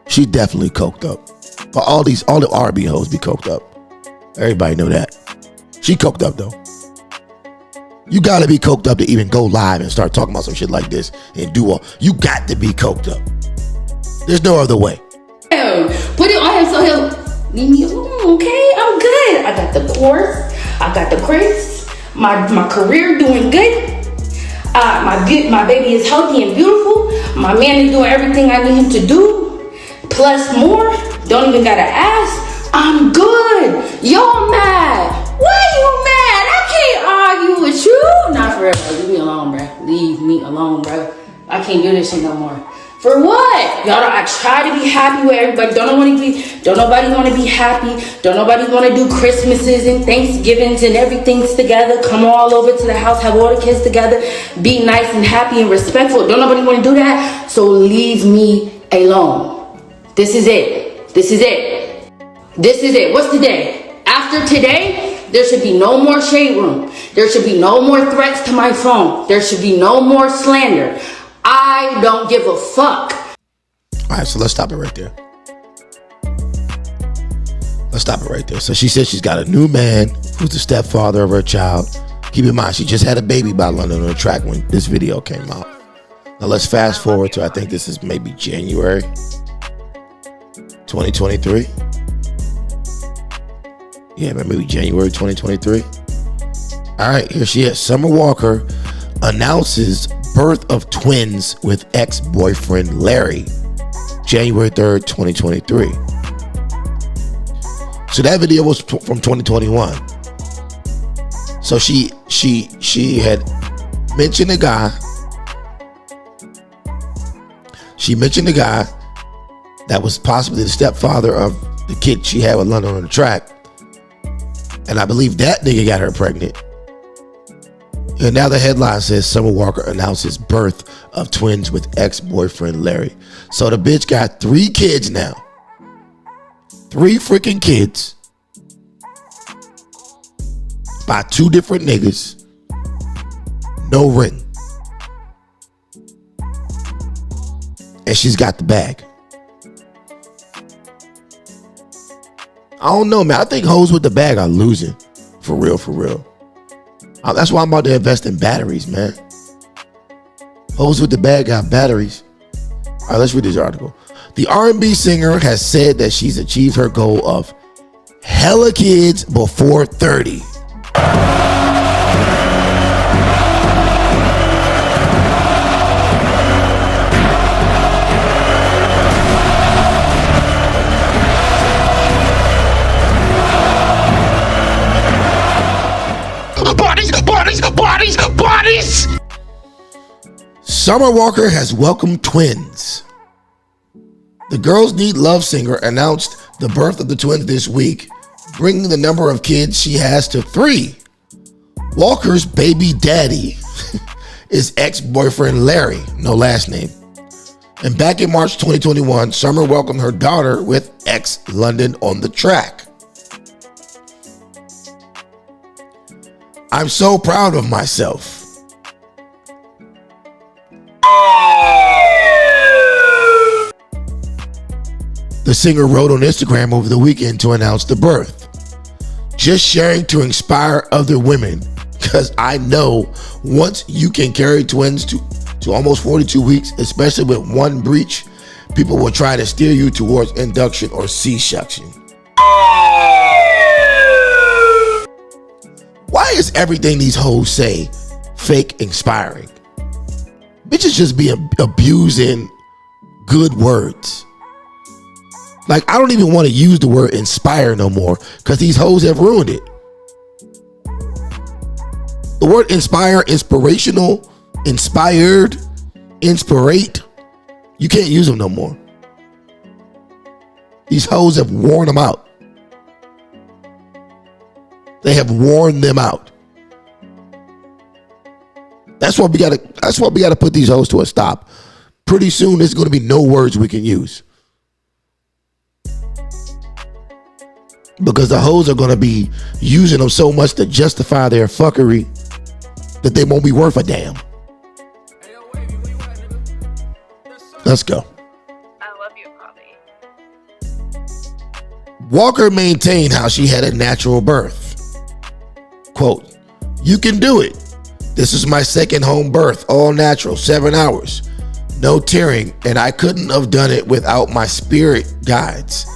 She's definitely coked up. But all the R&B hoes be coked up. Everybody know that. She coked up though. You gotta be coked up to even go live and start talking about some shit like this and do all. You got to be coked up. There's no other way. Put it on him so he'll leave me alone, okay? I'm good. I got the course. I got the grades. My career doing good. My baby is healthy and beautiful. My man is doing everything I need him to do. Plus more. Don't even gotta ask. I'm good. Y'all mad. Why you mad? I can't argue with you. Not for real, bro. Leave me alone, bro. Leave me alone, bro. I can't do this shit no more. For what? Y'all I try to be happy with everybody. Don't nobody want to be happy. Don't nobody want to do Christmases and Thanksgivings and everything's together. Come all over to the house, have all the kids together, be nice and happy and respectful. Don't nobody want to do that. So leave me alone. This is it. This is it. This is it. What's today? After today, there should be no more Shade Room. There should be no more threats to my phone. There should be no more slander. I don't give a fuck. All right, so let's stop it right there. Let's stop it right there. So she said she's got a new man who's the stepfather of her child. Keep in mind, she just had a baby by London on the track when this video came out. Now let's fast forward to, I think this is maybe January 2023. Yeah, maybe January 2023. All right, here she is. Summer Walker announces birth of twins with ex-boyfriend Larry, January 3rd, 2023. So that video was from 2021. So she had mentioned a guy. She mentioned a guy that was possibly the stepfather of the kid she had with London on the track. And I believe that nigga got her pregnant. And now the headline says Summer Walker announces birth of twins with ex-boyfriend Larry. So the bitch got 3 kids now. 3 freaking kids. By 2 different niggas. No ring. And she's got the bag. I don't know, man. I think hoes with the bag are losing. For real, for real. That's why I'm about to invest in batteries, man. Hoes with the bag got batteries. All right, let's read this article. The R&B singer has said that she's achieved her goal of hella kids before 30. Bodies! Summer Walker has welcomed twins. The Girls Need Love singer announced the birth of the twins this week, bringing the number of kids she has to 3. Walker's baby daddy is ex-boyfriend Larry, no last name. And back in March 2021, Summer welcomed her daughter with ex-London on the track. I'm so proud of myself. The singer wrote on Instagram over the weekend to announce the birth. Just sharing to inspire other women, because I know once you can carry twins to almost 42 weeks, especially with one breech, people will try to steer you towards induction or C-section. Why is everything these hoes say fake inspiring? Bitches just be abusing good words. Like, I don't even want to use the word inspire no more because these hoes have ruined it. The word inspire, inspirational, inspired, inspirate, you can't use them no more. These hoes have worn them out. They have worn them out. That's why we gotta put these hoes to a stop. Pretty soon there's gonna be no words we can use. Because the hoes are gonna be using them so much to justify their fuckery that they won't be worth a damn. Let's go. I love you, Bobby. Walker maintained how she had a natural birth. Quote, "You can do it. This is my second home birth, all natural, 7 hours. No tearing, and I couldn't have done it without my spirit guides,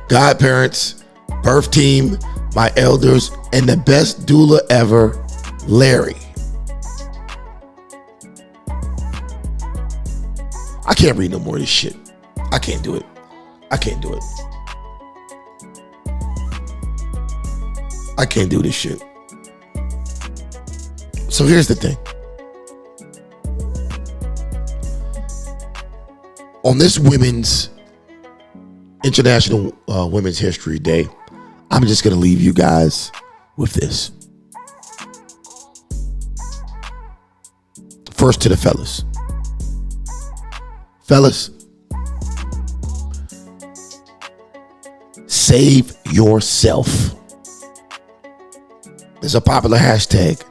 godparents, birth team, my elders, and the best doula ever, Larry." I can't read no more of this shit. I can't do it. I can't do it. I can't do this shit. So here's the thing. On this International Women's History Day, I'm just going to leave you guys with this. First to the fellas. Fellas, save yourself. There's a popular hashtag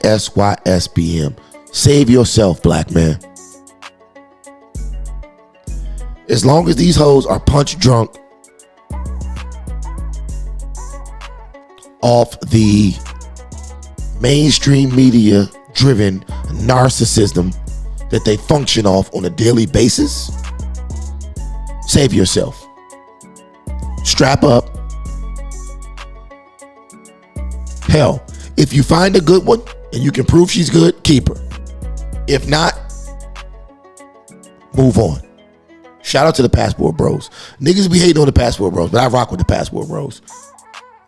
SYSBM. Save yourself, black man. As long as these hoes are punch drunk off the mainstream media driven narcissism that they function off on a daily basis, save yourself. Strap up. Hell, if you find a good one and you can prove she's good, keep her. If not, move on. Shout out to the passport bros. Niggas be hating on the passport bros, but I rock with the passport bros.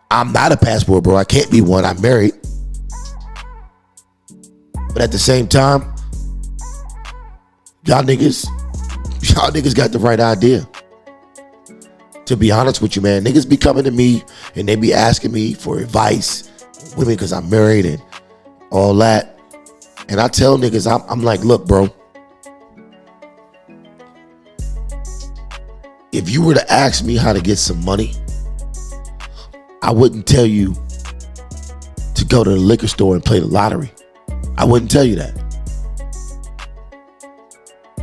I'm not a passport bro. I can't be one. I'm married. But at the same time, y'all niggas got the right idea. To be honest with you, man, niggas be coming to me and they be asking me for advice, women, because I'm married and all that. And I tell niggas, I'm like, look, bro, if you were to ask me how to get some money, I wouldn't tell you to go to the liquor store and play the lottery. I wouldn't tell you that.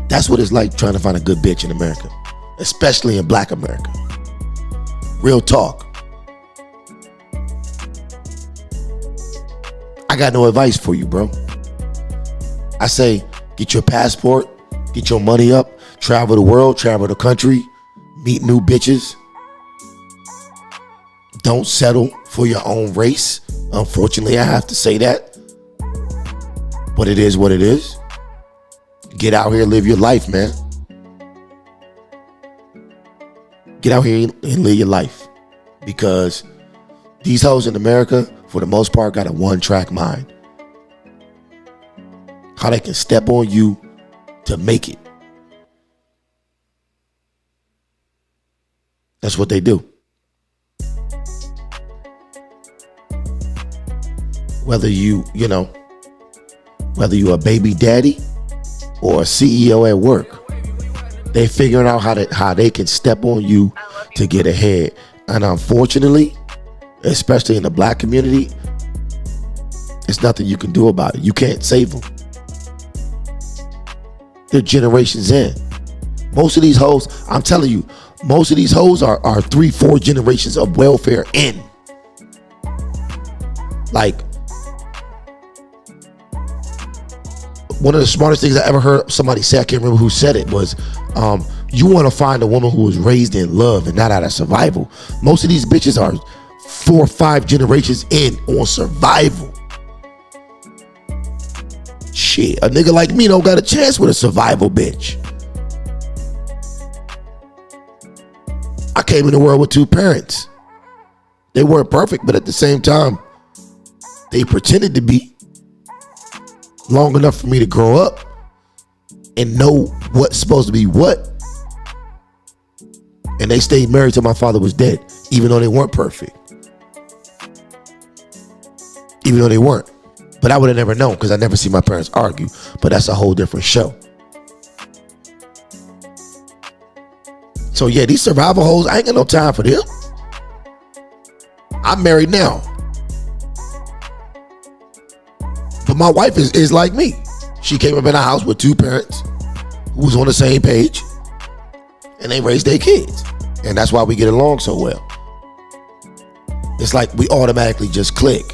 That's what it's like trying to find a good bitch in America, especially in Black America. Real talk. I got no advice for you, bro. I say, get your passport, get your money up, travel the world, travel the country, meet new bitches. Don't settle for your own race. Unfortunately, I have to say that. But it is what it is. Get out here and live your life, man. Get out here and live your life. Because these hoes in America, for the most part, got a one-track mind. How they can step on you to make it. That's what they do. Whether you a baby daddy or a CEO at work, they figuring out how they can step on you to get ahead. And unfortunately, especially in the Black community, there's nothing you can do about it. You can't save them. They're generations in. Most of these hoes, I'm telling you, most of these hoes are 3-4 generations of welfare in. Like, one of the smartest things I ever heard somebody say, I can't remember who said it, was you want to find a woman who was raised in love and not out of survival. Most of these bitches are 4 or 5 generations in on survival. Shit, a nigga like me don't got a chance with a survival bitch. I came in the world with 2 parents. They weren't perfect, but at the same time, they pretended to be long enough for me to grow up and know what's supposed to be what. And they stayed married till my father was dead, even though they weren't perfect. Even though they weren't. But I would have never known because I never see my parents argue. But that's a whole different show. So yeah, these survival hoes, I ain't got no time for them. I'm married now. But my wife is like me. She came up in a house with 2 parents who was on the same page. And they raised their kids. And that's why we get along so well. It's like we automatically just click.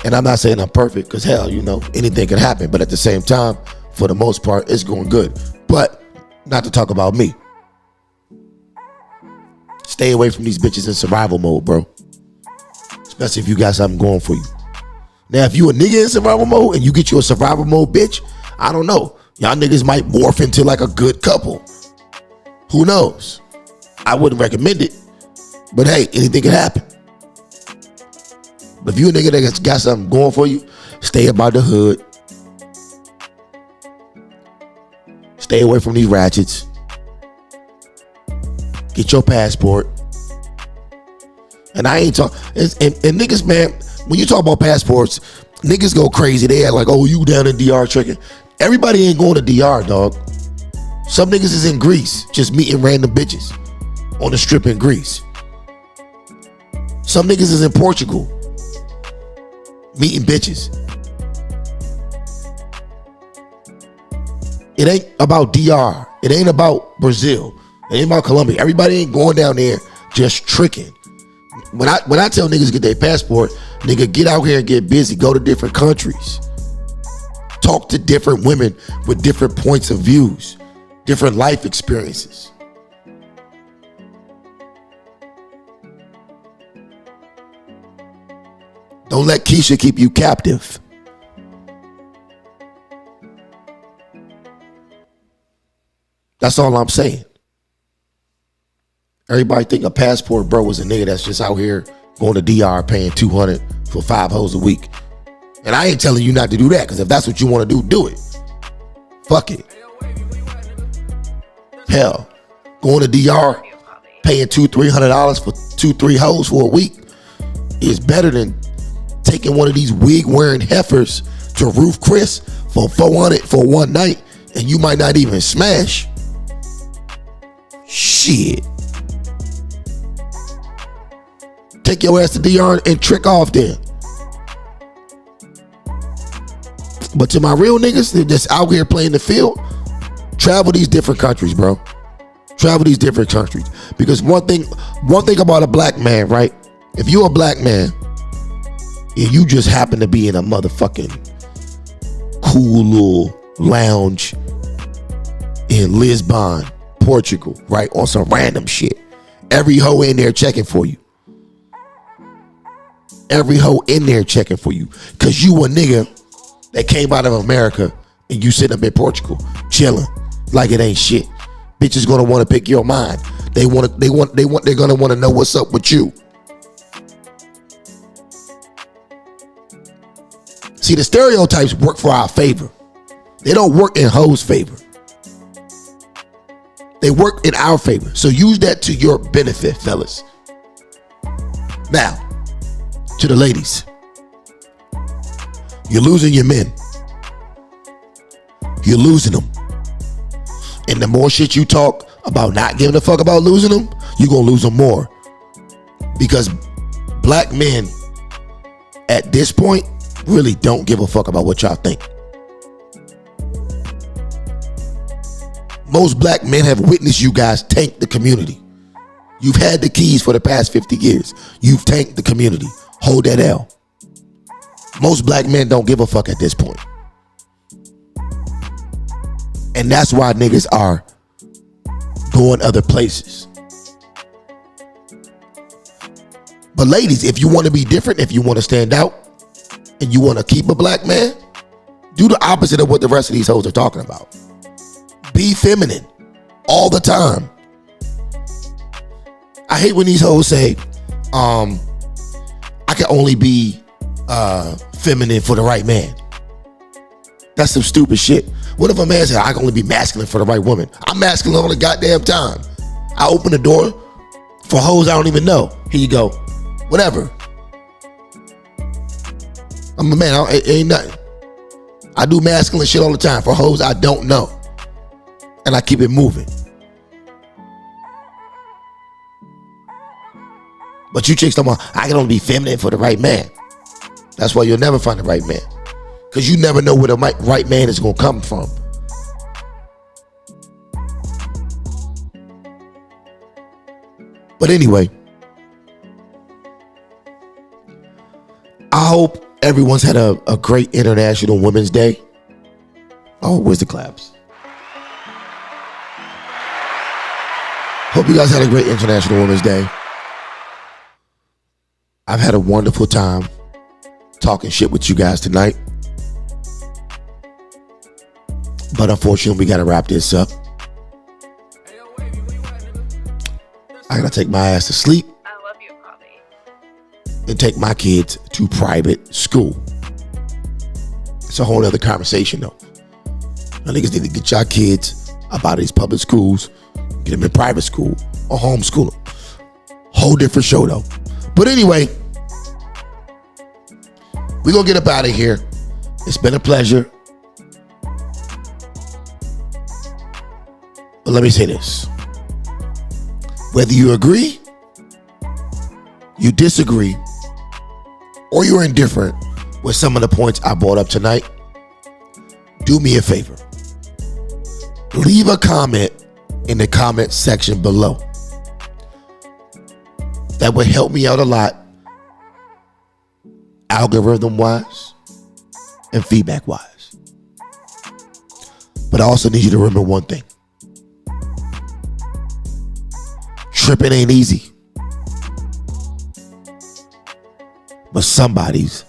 And I'm not saying I'm perfect, because hell, anything can happen. But at the same time, for the most part, it's going good. But not to talk about me. Stay away from these bitches in survival mode, bro. Especially if you got something going for you. Now, if you a nigga in survival mode and you get you a survival mode bitch, I don't know. Y'all niggas might morph into like a good couple. Who knows? I wouldn't recommend it. But hey, anything can happen. But if you a nigga that got something going for you, stay about the hood. Stay away from these ratchets. Get your passport. And I ain't talking. And niggas, man, when you talk about passports, niggas go crazy. They act like, oh, you down in DR tricking. Everybody ain't going to DR, dog. Some niggas is in Greece, just meeting random bitches on the strip in Greece. Some niggas is in Portugal, meeting bitches. It ain't about DR. It ain't about Brazil. It ain't about Colombia. Everybody ain't going down there just tricking. When I tell niggas get their passport, nigga, get out here and get busy. Go to different countries. Talk to different women with different points of views, different life experiences. Don't let Keisha keep you captive. That's all I'm saying. Everybody think a passport bro is a nigga that's just out here going to DR paying $200 for 5 hoes a week. And I ain't telling you not to do that, because if that's what you want to do it. Fuck it. Hell, going to DR paying $200-$300 for 2-3 hoes for a week is better than taking one of these wig wearing heifers to Roof Chris for $400 for one night, and you might not even smash. Shit. Take your ass to DR and trick off there. But to my real niggas, they're just out here playing the field. Travel these different countries, bro. Travel these different countries. Because one thing about a black man, right? If you're a black man and you just happen to be in a motherfucking cool little lounge in Lisbon, Portugal, right? On some random shit. Every hoe in there checking for you. Every hoe in there checking for you. Because you a nigga that came out of America and you sitting up in Portugal chilling like it ain't shit. Bitches gonna want to pick your mind. They're gonna want to know what's up with you. See, the stereotypes work for our favor. They don't work in hoes' favor. They work in our favor. So use that to your benefit, fellas. Now, to the ladies. You're losing your men. You're losing them. And the more shit you talk about not giving a fuck about losing them, you're going to lose them more. Because black men at this point really don't give a fuck about what y'all think. Most black men have witnessed you guys tank the community. You've had the keys for the past 50 years. You've tanked the community. Hold that L. Most black men don't give a fuck at this point. And that's why niggas are going other places. But ladies, if you want to be different, if you want to stand out, and you want to keep a black man, do the opposite of what the rest of these hoes are talking about. Be feminine all the time. I hate when these hoes say, I can only be feminine for the right man. That's some stupid shit. What if a man said, I can only be masculine for the right woman? I'm masculine all the goddamn time. I open the door for hoes I don't even know. Here you go. Whatever. I'm a man. It ain't nothing. I do masculine shit all the time for hoes I don't know. And I keep it moving. But you chicks talking about, I can only be feminine for the right man. That's why you'll never find the right man. Because you never know where the right man is going to come from. But anyway, I hope everyone's had a great International Women's Day. Oh, where's the claps? Hope you guys had a great International Women's Day. I've had a wonderful time talking shit with you guys tonight. But unfortunately, we got to wrap this up. I got to take my ass to sleep. I love you, Poppy. And take my kids to private school. It's a whole other conversation, though. Now, niggas need to get y'all kids up out of these public schools, get them in private school or homeschool them. Whole different show, though. But anyway, we're going to get up out of here. It's been a pleasure. But let me say this. Whether you agree, you disagree, or you're indifferent with some of the points I brought up tonight, do me a favor. Leave a comment in the comment section below. That would help me out a lot, algorithm-wise and feedback-wise. But I also need you to remember one thing. Tripping ain't easy. but somebody's.